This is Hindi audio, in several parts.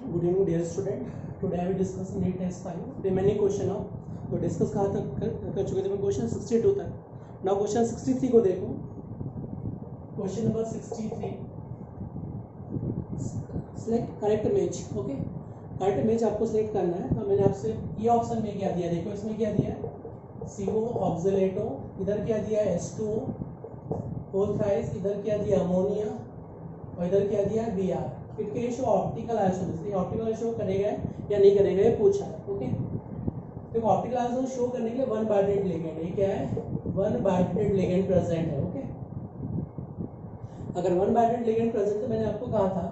Good evening, dear student. Today I will discuss NEET test 5 remaining question of तो डिस्कस कहाँ तक कर चुके थे मैं क्वेश्चन 62 तक. नाउ क्वेश्चन 63 को देखो. Question number 63, select correct image. Okay, correct image आपको सिलेक्ट करना है. तो मैंने आपसे ये ऑप्शन में क्या दिया, देखो इसमें क्या दिया है, CO ऑक्सीलेटो, इधर क्या दिया है H2O, होल थ्राइस, इधर क्या दिया अमोनिया, और इधर क्या दिया Br. It can show optical isomerism. ये ऑप्टिकल शो करेगा या नहीं करेगा ये पूछा है. ओके, देखो ऑप्टिकल आइसोमेरिज्म शो करने के लिए वन बाइंडेड लिगेंड, ये क्या है, वन बाइंडेड लिगेंड प्रेजेंट है. ओके, अगर वन बाइंडेड लिगेंड प्रेजेंट तो मैंने आपको कहा था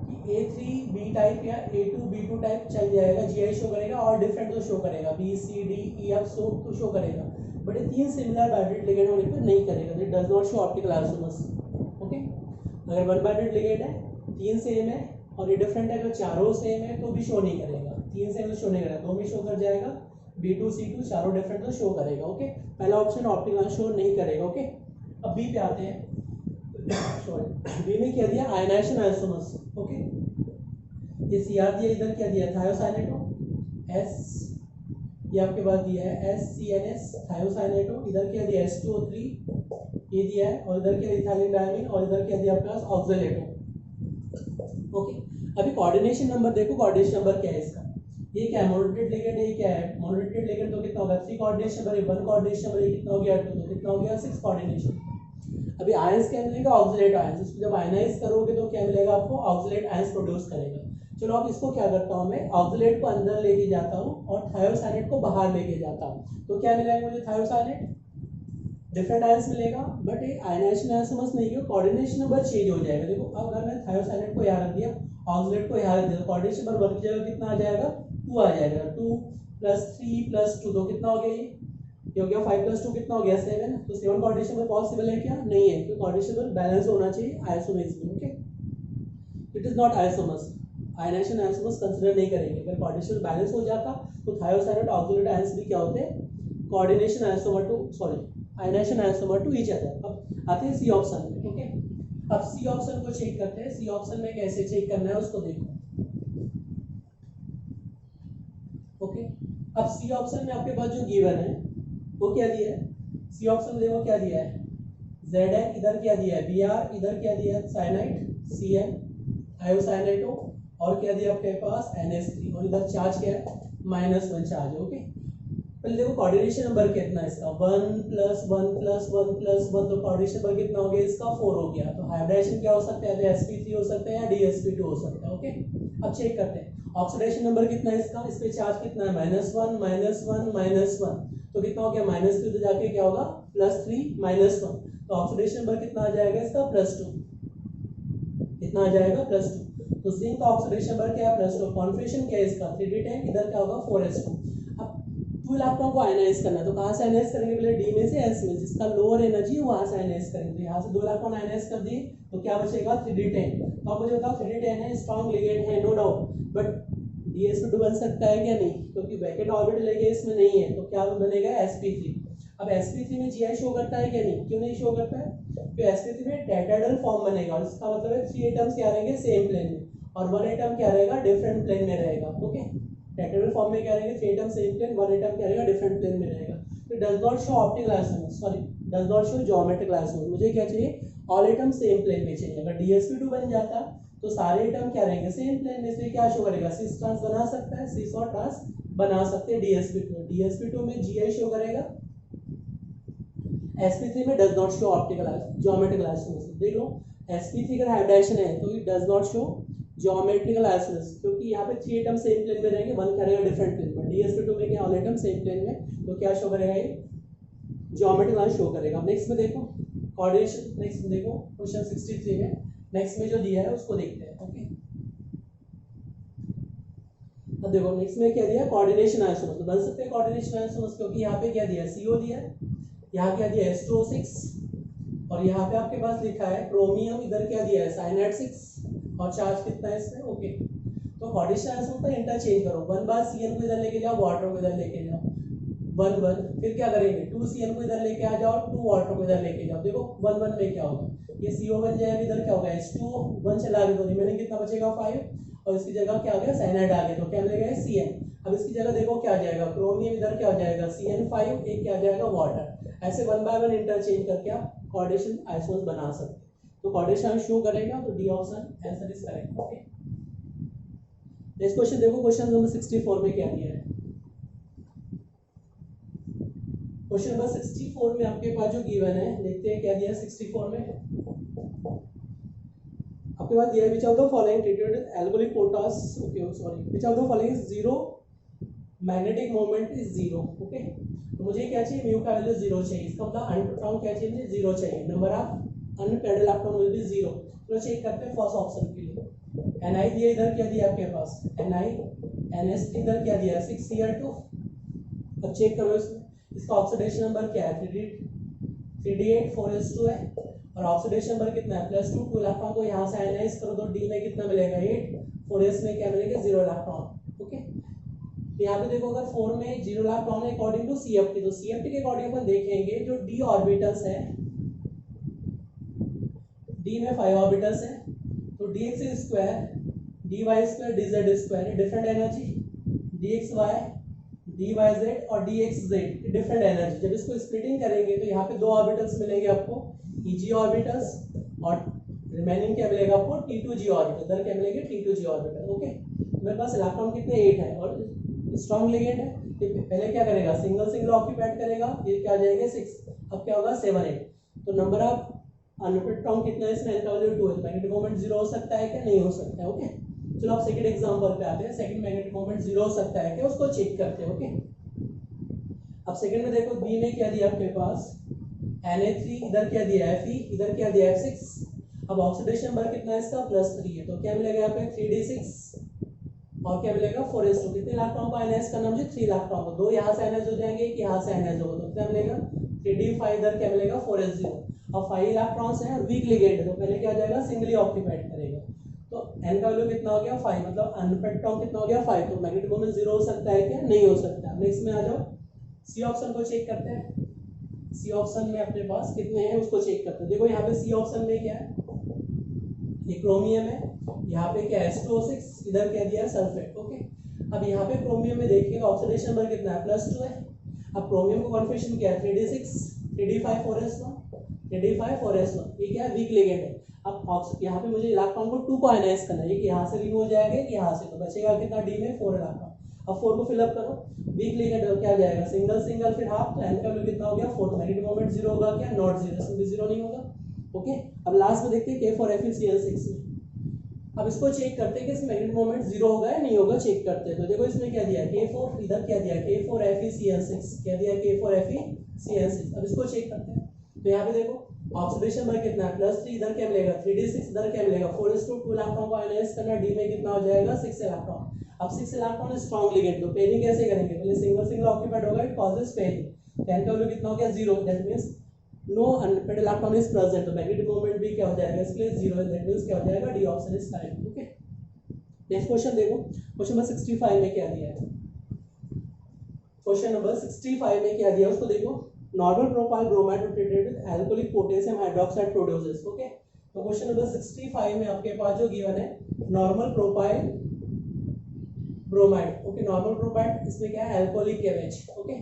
कि A3B टाइप या A2B2 टाइप चल जाएगा, GI शो करेगा, और डिफरेंट तो शो करेगा, BCDEF तो शो करेगा, बट ये तीन सिमिलर बाइंडेड लिगेंड होने पर नहीं करेगा. It does not show optical isomerism. Okay, अगर वन बाइंडेड लिगेंड है, तीन सेम है और ये डिफरेंट है, तो चारों सेम है तो भी शो नहीं करेगा. तीन सेम तो शो नहीं करेगा, दो में शो कर जाएगा, B2 C2 चारों डिफरेंट तो शो करेगा. ओके, पहला ऑप्शन ऑप्टिकल शो नहीं करेगा. ओके, अब बी पे आते हैं. सॉरी, बी में क्या दिया, आयनाइजेशन आइसोमर्स. ओके, ये CR दिया, इधर क्या दिया थायोसाइनेटो, S, ये आपके पास दिया है SCNS थायोसाइनेटो, इधर क्या दिया H2O3 ये दिया है, और इधर क्या इथाइलिन डायमीन, और इधर क्या दिया आपके पास ऑक्सीलेटो. ओके, अभी कोऑर्डिनेशन नंबर देखो, कोऑर्डिनेशन नंबर क्या है इसका, ये क्या है मोनोलेटेड लिगेंड है, ये क्या है मोनोलेटेड लिगेंड, तो कितना होगा 3 कोऑर्डिनेशन नंबर, 1 कोऑर्डिनेशन नंबर, ये कितना हो गया 2, तो कितना हो गया 6 कोऑर्डिनेशन. अभी आयंस क्या मिलेगा, ऑक्सीलेट आयंस. इसको जब आयनाइज करोगे तो क्या मिलेगा आपको, ऑक्सीलेट आयंस प्रोड्यूस करेगा. चलो अब इसको क्या करता हूँ मैं, ऑक्सीलेट को अंदर लेके जाता हूँ और थायोसाइनेट को बाहर लेके जाता हूँ, तो क्या मिलेगा मुझे, थायोसाइनेट डिफरेंट आयंस मिलेगा, बट ये आयनाइजेशन आइसोमर्स नहीं है, कोऑर्डिनेशन नंबर चेंज हो जाएगा. देखो अब अगर मैं थायोसाइनेट को यहाँ रख दिया, ऑक्सीलेट को यहाँ रख दिया, कोऑर्डिनेशन नंबर 1 की जगह कितना आ जाएगा, 2 आ जाएगा. 2 + 3 + 2 तो कितना हो गया, ये हो गया 5 + 2 कितना हो गया 7. तो 7 कोऑर्डिनेशन नंबर पॉसिबल है क्या, नहीं है, क्योंकि कोऑर्डिनेशन नंबर बैलेंस होना चाहिए आइसोमेरिज्म में. Okay, it is not isomers, ionization isomers consider नहीं करेंगे. अगर कोऑर्डिनेशन बैलेंस हो जाता तो थायोसाइनेट ऑक्सीलेट आयंस भी क्या होते हैं, coordination isomer to, sorry ionization isomer to each other. अब आते हैं सी ऑप्शन में. ओके, अब सी ऑप्शन को चेक करते हैं. सी ऑप्शन में कैसे चेक करना है उसको देखो. ओके, अब सी ऑप्शन में आपके पास जो गिवन है वो क्या दिया है, सी ऑप्शन देखो क्या दिया है, Zn, इधर क्या दिया है Br, इधर क्या दिया है साइनाइड Cn थायोसाइनेटो, और क्या दिया आपके पास NH3, और इधर चार्ज क्या है -1 चार्ज. ओके, पहले देखो कोऑर्डिनेशन नंबर कितना है इसका, 1 + 1 + 1 + 1, तो कोऑर्डिनेशन नंबर कितना हो गया इसका 4 हो गया. तो हाइब्रिडाइजेशन क्या हो सकता है, या sp3 हो सकता है या dsp2 हो सकता है. ओके, अब चेक करते हैं ऑक्सीडेशन नंबर कितना है इसका, इस पे चार्ज कितना है -1 -1 -1, तो कितना हो गया -3, तो जाके क्या होगा +3 -1, तो ऑक्सीडेशन नंबर कितना आ जाएगा इसका +2, कितना आ जाएगा +2. तो जिंक का ऑक्सीडेशन नंबर क्या है +2, कॉन्फिगरेशन क्या है इसका 3d10, इधर क्या होगा 4s2. अब 2 इलेक्ट्रॉन को आयनाइज करना है, तो कहाँ से आयनाइज करेंगे, पहले D में से S में, जिसका लोअर एनर्जी है वहाँ से आयनाइज करेंगे. तो यहाँ से 2 इलेक्ट्रॉन आयनाइज कर दिए तो क्या बचेगा 3d10. तो आप मुझे बताओ 3d10 है, स्ट्रॉन्ग लिगेंड है नो डाउट, बट dsp2 बन सकता है क्या, नहीं, क्योंकि वैकेंट ऑर्बिटल लेके इसमें नहीं है, तो क्या बनेगा sp3. अब sp3 में GI शो करता है क्या, नहीं, क्यों नहीं शो करता है, तो sp3 में टेट्राहेड्रल फॉर्म बनेगा, और इसका मतलब है 3 एटम्स क्या रहेंगे सेम प्लेन में, और 1 एटम क्या रहेगा डिफरेंट प्लेन में रहेगा. ओके, टेट्राहेड्रल फॉर्म में क्या रहेंगे 3 एटम सेम प्लेन, 1 एटम क्या रहेगा डिफरेंट प्लेन में रहेगा. तो does not show optical isomers, sorry does not show geometrical isomers. मुझे क्या चाहिए, ऑल एटम सेम प्लेन में चाहिए. अगर dsp2 बन जाता तो सारे एटम क्या रहेंगे सेम प्लेन में, इसलिए क्या शो करेगा, सिस ट्रांस बना सकता है, सिस और ट्रांस बना सकते हैं dsp2 में GI शो करेगा, sp3 में does not show optical geometrical isomers. देख लो sp3 का हाइब्रिडाइजेशन है तो it does not show geometrical isomers, क्योंकि यहाँ पे 3 एटम सेम प्लेन में रहेंगे, 1 क्या रहेगा डिफरेंट प्लेन में. dsp2 में क्या ऑल एटम सेम प्लेन में, तो क्या शो करेगा ये ज्योमेट्रिकल शो करेगा. नेक्स्ट में देखो कोऑर्डिनेशन, नेक्स्ट में देखो क्वेश्चन 63 में नेक्स्ट में जो दिया है उसको देखते हैं. ओके, अब देखो नेक्स्ट में क्या दिया, कोऑर्डिनेशन आइसोमर्स. तो बन सकते हैं कोऑर्डिनेशन आइसोमर्स, क्योंकि यहाँ पे क्या दिया CO दिया है, यहाँ क्या दिया H2O6, और यहाँ पे आपके पास लिखा है क्रोमियम, इधर क्या दिया है साइनाइड 6, और चार्ज कितना है इसमें. ओके, तो कोऑर्डिनेशन आइसोमर्स का इंटरचेंज करो, 1 बार CN को इधर लेके जाओ, वाटर को इधर लेके जाओ, 1 1, फिर क्या करेंगे 2 CN को इधर लेके आ जाओ, 2 वाटर को इधर लेके जाओ. देखो 1 1 में क्या होगा, ये CO बन जाएगा, इधर क्या होगा H2O, 1 चला गया तो रिमेनिंग कितना बचेगा 5, और इसकी जगह क्या आ गया साइनाइड आ गया, तो क्या मिलेगा CN। अब इसकी जगह देखो क्या आ जाएगा क्रोमियम, इधर क्या आ जाएगा CN5, एक क्या आ जाएगा वाटर। ऐसे 1 बाय 1 इंटरचेंज करके आप कोऑर्डिनेशन आइसोमर्स बना सकते हैं। तो कोऑर्डिनेशन शो करेगा तो D option answer is correct. Okay, next question देखो, क्वेश्चन नंबर 64 में क्या दिया है। क्वेश्चन नंबर 64 में आपके पास जो गिवन है, देखते हैं क्या दिया है 64 में। आपके पास दिया है which of the following treated with alcoholic potash, okay sorry, which of the following is zero magnetic moment is zero. Okay, तो मुझे क्या चाहिए, म्यू का वैल्यू 0 चाहिए, इसका मतलब अनप्रोटॉन क्या चाहिए मुझे 0 चाहिए, number of unpaired electron will be 0। तो चेक करते हैं फर्स्ट ऑप्शन के लिए। Ni दिया, इधर क्या दिया आपके पास Ni, Ns इधर क्या दिया 6Cl2। अब चेक करो इसमें, इसका ऑक्सीडेशन नंबर क्या है 3D8 4s2 है, और ऑक्सीडेशन नंबर कितना है +2। 2 इलेक्ट्रॉन को यहाँ से आयनाइज करो तो D में कितना मिलेगा 8, 4s में क्या मिलेगा 0 इलेक्ट्रॉन। ओके, तो यहाँ पे देखो अगर 4 में 0 इलेक्ट्रॉन है अकॉर्डिंग टू CFT, तो CFT के अकॉर्डिंग अपन देखेंगे जो D ऑर्बिटल्स है, D में 5 ऑर्बिटल्स है, तो dx square dy square dz square different energy, dxy dyz और dxz डिफरेंट एनर्जी। जब इसको स्प्लिटिंग करेंगे तो यहाँ पे 2 ऑर्बिटल्स मिलेंगे आपको Eg ऑर्बिटल्स, और रिमेनिंग क्या मिलेगा आपको T2g ऑर्बिटल, इधर क्या मिलेंगे T2g ऑर्बिटल। ओके, मेरे पास इलेक्ट्रॉन कितने 8 है और स्ट्रॉन्ग लिगेंड है, तो पहले क्या करेगा सिंगल सिंगल ऑक्यूपाइड करेगा, ये क्या आ जाएगा 6, अब क्या होगा 7 8। तो नंबर ऑफ अनप्रोटॉन कितना है इसमें, इनका वैल्यू 2 है, मैग्नेटिक मोमेंट 0 हो सकता है क्या, नहीं हो सकता है। ओके, चलो आप सेकंड एग्जांपल पे आते हैं, सेकंड मैग्नेटिक मोमेंट 0 हो सकता है क्या, उसको चेक करते हैं। ओके, अब सेकंड में देखो बी में क्या दिया आपके पास Na3, इधर क्या दिया Fe, इधर क्या दिया F6। अब ऑक्सीडेशन नंबर कितना है इसका +3 है, तो क्या मिलेगा यहाँ पे 3d6 और क्या मिलेगा 4s2। कितने इलेक्ट्रॉन को आयनाइज करना मुझे 3 इलेक्ट्रॉन को, 2 यहाँ से आयनाइज हो जाएंगे, एक यहाँ से आयनाइज होगा, तो क्या मिलेगा 3d5, इधर क्या मिलेगा 4s0। अब 5 इलेक्ट्रॉन्स हैं, वीक लिगेंड है, तो पहले क्या आ जाएगा सिंगली ऑक्यूपाइड करेगा, तो n का वैल्यू कितना हो गया 5, मतलब अनपेक्टॉन कितना हो गया 5, तो मैग्नेटिक मोमेंट 0 हो सकता है क्या, नहीं हो सकता। नेक्स्ट में आ जाओ, सी ऑप्शन को चेक करते हैं। सी ऑप्शन में अपने पास कितने हैं उसको चेक करते हैं। देखो यहाँ पे सी ऑप्शन में क्या है, ये क्रोमियम है, यहाँ पे क्या है H2O6, इधर क्या दिया है सल्फेट। ओके, अब यहाँ पे क्रोमियम में देखिएगा ऑक्सीडेशन नंबर कितना है +2 है। अब क्रोमियम को कॉन्फिगरेशन क्या है 3d6 3d5 4s1 3d5 4s1, ये क्या है वीक लिगेंड है। अब यहाँ पे मुझे इलेक्ट्रॉन को 2 को आयनाइज करना है, एक यहाँ से रिमूव हो जाएगा, एक यहाँ से, तो बचेगा कितना डी में 4 इलेक्ट्रॉन। अब 4 को फिलअप करो, वीक लिगेंड क्या आ जाएगा सिंगल सिंगल फिर हाफ, तो n का वैल्यू कितना हो गया 4, मैग्नेटिक मोमेंट 0 होगा क्या, नॉट 0, इसमें भी 0 नहीं होगा। ओके, अब लास्ट में देखते हैं K4FeCl6 में, अब इसको चेक करते हैं कि इसमें मैग्नेटिक मोमेंट 0 होगा या नहीं होगा, चेक करते हैं। तो देखो इसमें क्या दिया K4, इधर क्या दिया K4FeCl6, क्या दिया K4FeCl6। अब इसको चेक करते हैं, तो यहाँ पे देखो ऑक्सीडेशन नंबर कितना है +3, इधर क्या मिलेगा 3d6, इधर क्या मिलेगा 4s2, 2 इलेक्ट्रॉन को आयनाइज करना, डी में कितना हो जाएगा 6 इलेक्ट्रॉन। अब 6 इलेक्ट्रॉन स्ट्रॉन्ग लिगेंड, तो पेयरिंग कैसे करेंगे, पहले सिंगल सिंगल ऑक्यूपाइड होगा, इट कॉजेस पेयरिंग, तो n का वैल्यू कितना हो गया 0, that means no unpaired electron is present, तो मैग्नेटिक मोमेंट भी क्या हो जाएगा इसके लिए 0 है, दैट मींस क्या हो जाएगा D option is correct. Okay, next question देखो, क्वेश्चन नंबर 65 में क्या दिया है। क्वेश्चन नंबर 65 में क्या दिया है उसको देखो, normal propyl bromide treated with alcoholic potassium hydroxide produces. Okay, तो क्वेश्चन नंबर 65 में आपके पास जो गिवन है normal propyl bromide. Okay, normal bromide इसमें क्या है अल्कोहलिक केवेज। ओके,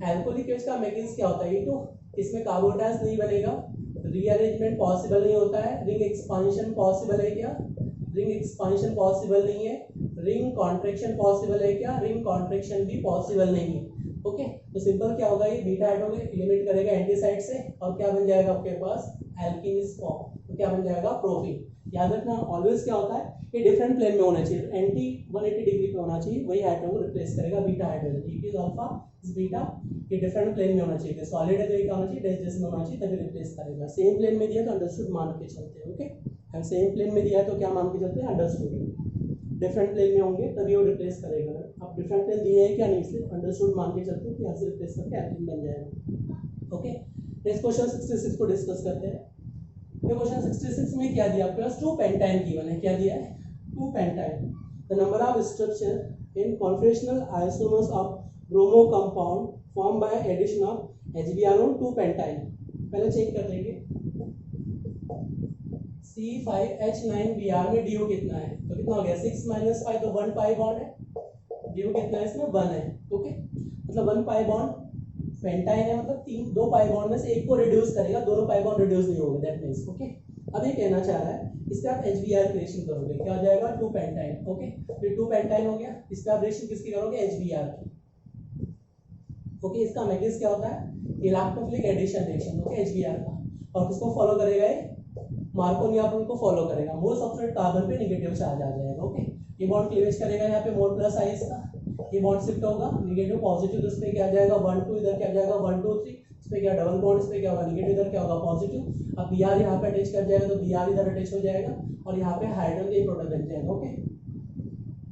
अल्कोहलिक केवेज का मैकेनिज्म क्या होता है, ये तो इसमें कार्बोटाइल्स नहीं बनेगा, रीअरेंजमेंट पॉसिबल नहीं होता है, रिंग एक्सपांशन पॉसिबल है क्या, रिंग एक्सपांशन पॉसिबल नहीं है, रिंग कॉन्ट्रैक्शन पॉसिबल है क्या, रिंग कॉन्ट्रैक्शन भी पॉसिबल नहीं है। ओके, तो सिंपल क्या होगा, ये बीटा हाइड्रोजन एलिमिनेट करेगा एंटी साइड से, और क्या बन जाएगा आपके पास एल्कीन फॉर्म, तो क्या बन जाएगा प्रोपीन। याद रखना ऑलवेज क्या होता है, ये डिफरेंट प्लेन में होना चाहिए, एंटी 180 डिग्री पे होना चाहिए, वही हाइड्रोजन को रिप्लेस करेगा beta hydrogen, it is alpha is beta, ये डिफरेंट प्लेन में होना चाहिए, सॉलिड है तो ये क्या होना चाहिए डेसिमल में होना चाहिए, तभी रिप्लेस करेगा। सेम प्लेन में दिया तो अंडरस्टूड मान के चलते हैं। ओके, एंड सेम प्लेन में दिया है तो क्या मान के चलते हैं अंडरस्टूड, डिफरेंट प्लेन में होंगे तभी वो रिप्लेस करेगा। अब डिफरेंट प्लेन दिए है क्या नहीं, इसलिए अंडरस्टूड मान के चलते हैं कि यहाँ से रिप्लेस करके एल्कीन बन जाएगा। ओके, नेक्स्ट क्वेश्चन 66 को डिस्कस करते हैं। तो क्वेश्चन 66 में क्या दिया आपके पास 2 पेंटाइन गिवन है, क्या दिया है 2 pentyne, the number of structure in conformational isomers of bromo compound form by addition of HBr on 2 pentyne. पहले चेक कर लेंगे, C5H9Br में DO कितना है, तो कितना हो गया 6 - 5, तो 1 पाई बॉन्ड है, DO कितना है इसमें 1 है। ओके, मतलब 1 पाई बॉन्ड पेंटाइन है, मतलब 2 पाई बॉन्ड में से एक को रिड्यूस करेगा, दोनों पाई बॉन्ड रिड्यूस नहीं होंगे, दैट मींस। ओके, अब ये कहना चाह रहा है इससे आप HBr क्रिएशन करोगे, क्या हो जाएगा 2 पेंटाइन। ओके, फिर 2 पेंटाइन हो गया, इस पे आप रिएक्शन किसकी करोगे HBr की। ओके, इसका मैग्नीज क्या होता है electrophilic addition reaction. Okay, HBr का, और किसको फॉलो करेगा ये मार्कोनिया रूल को फॉलो करेगा, मोल सबस्ट्रेट कार्बन पे नेगेटिव चार्ज आ जाएगा। ओके, ये बॉन्ड क्लीवेज करेगा, यहाँ पे मोल प्लस आई इसका, ये बॉन्ड शिफ्ट होगा नेगेटिव पॉजिटिव, तो इसमें क्या आ जाएगा 1 2, इधर क्या आ जाएगा 1 2 3, इसमें क्या डबल बॉन्ड, इसमें क्या होगा नेगेटिव, इधर क्या होगा पॉजिटिव। अब Br यहाँ पे अटैच कर जाएगा, तो Br इधर अटैच हो जाएगा और यहाँ पे हाइड्रोजन का प्रोडक्ट बन जाएगा। ओके,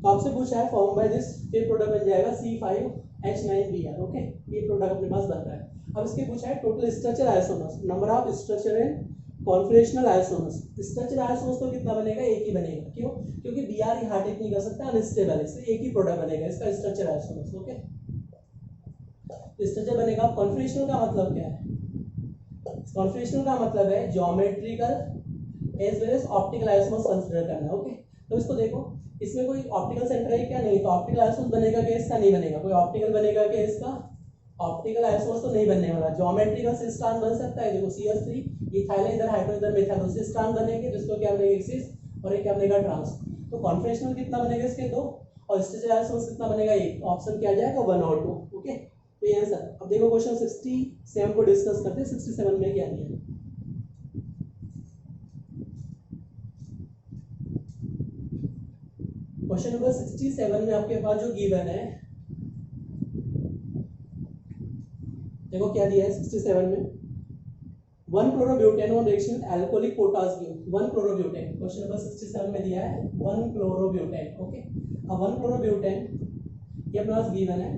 तो आपसे पूछा है फॉर्म बाय दिस ये प्रोडक्ट बन जाएगा C5H9Br। ओके, ये प्रोडक्ट अपने पास बन रहा है। अब इसके पूछा है total structure isomers, number of structure in configurational isomers. Structure isomers तो कितना बनेगा, एक ही बनेगा, क्यों, क्योंकि Br यहाँ अटैक नहीं कर सकता, अनस्टेबल है, इसलिए एक ही प्रोडक्ट बनेगा इसका स्ट्रक्चर आइसोमर्स। ओके, स्ट्रक्चर बनेगा। कॉन्फिगरेशनल का मतलब क्या है, कॉन्फिगरेशनल का मतलब है geometrical as well as optical isomers consider करना। ओके, तो इसको देखो, इसमें कोई ऑप्टिकल सेंटर है क्या, नहीं, तो ऑप्टिकल आइसोमर्स बनेगा क्या इसका, नहीं बनेगा। कोई ऑप्टिकल बनेगा क्या इसका, ऑप्टिकल आइसोमर्स तो नहीं बनने वाला। ज्योमेट्रिकल सिस्टम बन सकता है, देखो CH3 इथाइल इधर हाइड्रोजन इधर मिथाइल, सिस्टम बनेंगे, जिसको क्या बनेगा सिस और एक क्या बनेगा ट्रांस। तो कॉन्फिगरेशनल कितना बनेगा इसके 2 और स्ट्रक्चर आइसोमर्स कितना बनेगा 1। ऑप्शन क्या आ जाएगा 1 और 2। ओके, तो ये आंसर। अब देखो क्वेश्चन 67 को डिस्कस करते हैं। 67 में क्या दिया है, क्वेश्चन नंबर 67 में आपके पास जो गिवन है, देखो क्या दिया है 67 में, 1 chlorobutane on reaction with alcoholic potash give 1 chlorobutane. Question number 67 में दिया है 1 क्लोरोब्यूटेन। ओके, अब 1 क्लोरोब्यूटेन ये अपने पास गिवन है,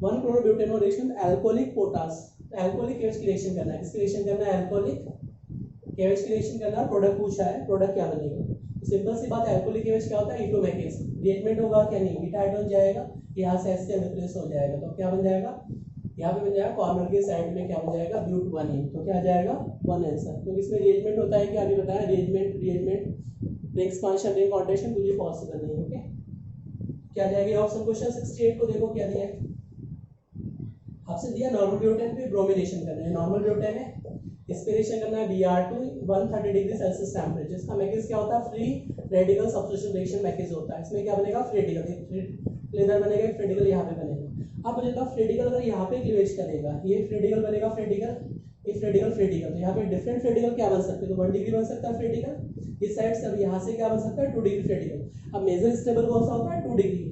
1 chlorobutane on reaction with alcoholic potash. Alcoholic KH की रिएक्शन करना है, किसकी रिएक्शन करना है, अल्कोहलिक केएच की रिएक्शन करना है। प्रोडक्ट पूछा है, प्रोडक्ट क्या बनेगा, तो सिंपल सी बात है, अल्कोहलिक केएच क्या होता है ईटोमैकेस, रिएक्टमेंट होगा क्या, नहीं, बीटा हाइड्रोजन जाएगा, यहाँ से एस से रिप्लेस हो जाएगा, तो क्या बन जाएगा, यहाँ पे बन जाएगा कॉर्नर के साइड में क्या बन जाएगा ब्यूट 1 तो क्या आ जाएगा 1 आंसर। क्योंकि इसमें रिएजमेंट होता है, क्या अभी बताया, रिएजमेंट एक्सपांशन रिंग कॉन्ट्रैक्शन कुछ भी पॉसिबल नहीं। ओके, क्या जाएगा ऑप्शन। क्वेश्चन 68 को देखो क्या दिया है, आपसे दिया नॉर्मल ब्यूटेन पे ब्रोमिनेशन करना है। नॉर्मल ब्यूटेन है, इंस्पिरेशन करना है Br2 130 डिग्री सेल्सियस टेम्परेचर। इसका मैकेज क्या होता है, फ्री रेडिकल सब्स्टिट्यूशन रिएक्शन मैकेज होता है। इसमें क्या बनेगा, फ्री रेडिकल, इधर बनेगा फ्री रेडिकल, यहाँ पे बनेगा। अब मुझे तो फ्री रेडिकल अगर यहाँ पे क्लीवेज करेगा, ये फ्री रेडिकल बनेगा, फ्री रेडिकल, ये फ्री रेडिकल, तो यहाँ पे डिफरेंट फ्री रेडिकल क्या बन सकते हैं, तो 1 डिग्री बन सकता है फ्री रेडिकल इस साइड से, अब यहाँ से क्या बन सकता है 2 डिग्री फ्री रेडिकल। अब मेजर स्टेबल कौन सा होता है 2 डिग्री,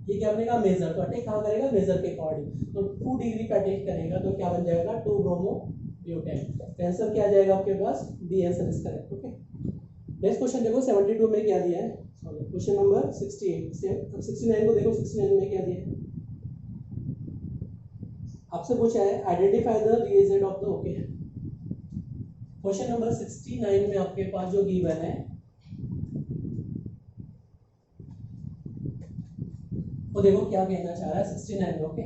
ये क्या बनेगा मेजर, तो अटैक कहाँ करेगा मेजर के अकॉर्डिंग, तो 2 डिग्री पे अटैक करेगा, तो क्या बन जाएगा 2 ब्रोमो ब्यूटेन। आंसर क्या आ जाएगा आपके पास, B answer is correct. Okay, next question देखो 72 में क्या दिया है, सॉरी क्वेश्चन नंबर 68। 69 को देखो, 69 में क्या दिया है, आपसे पूछा है identify the reagent of the. Okay, question number 69 में आपके पास जो गिवन है वो देखो क्या कहना चाह रहा है 69 में। ओके,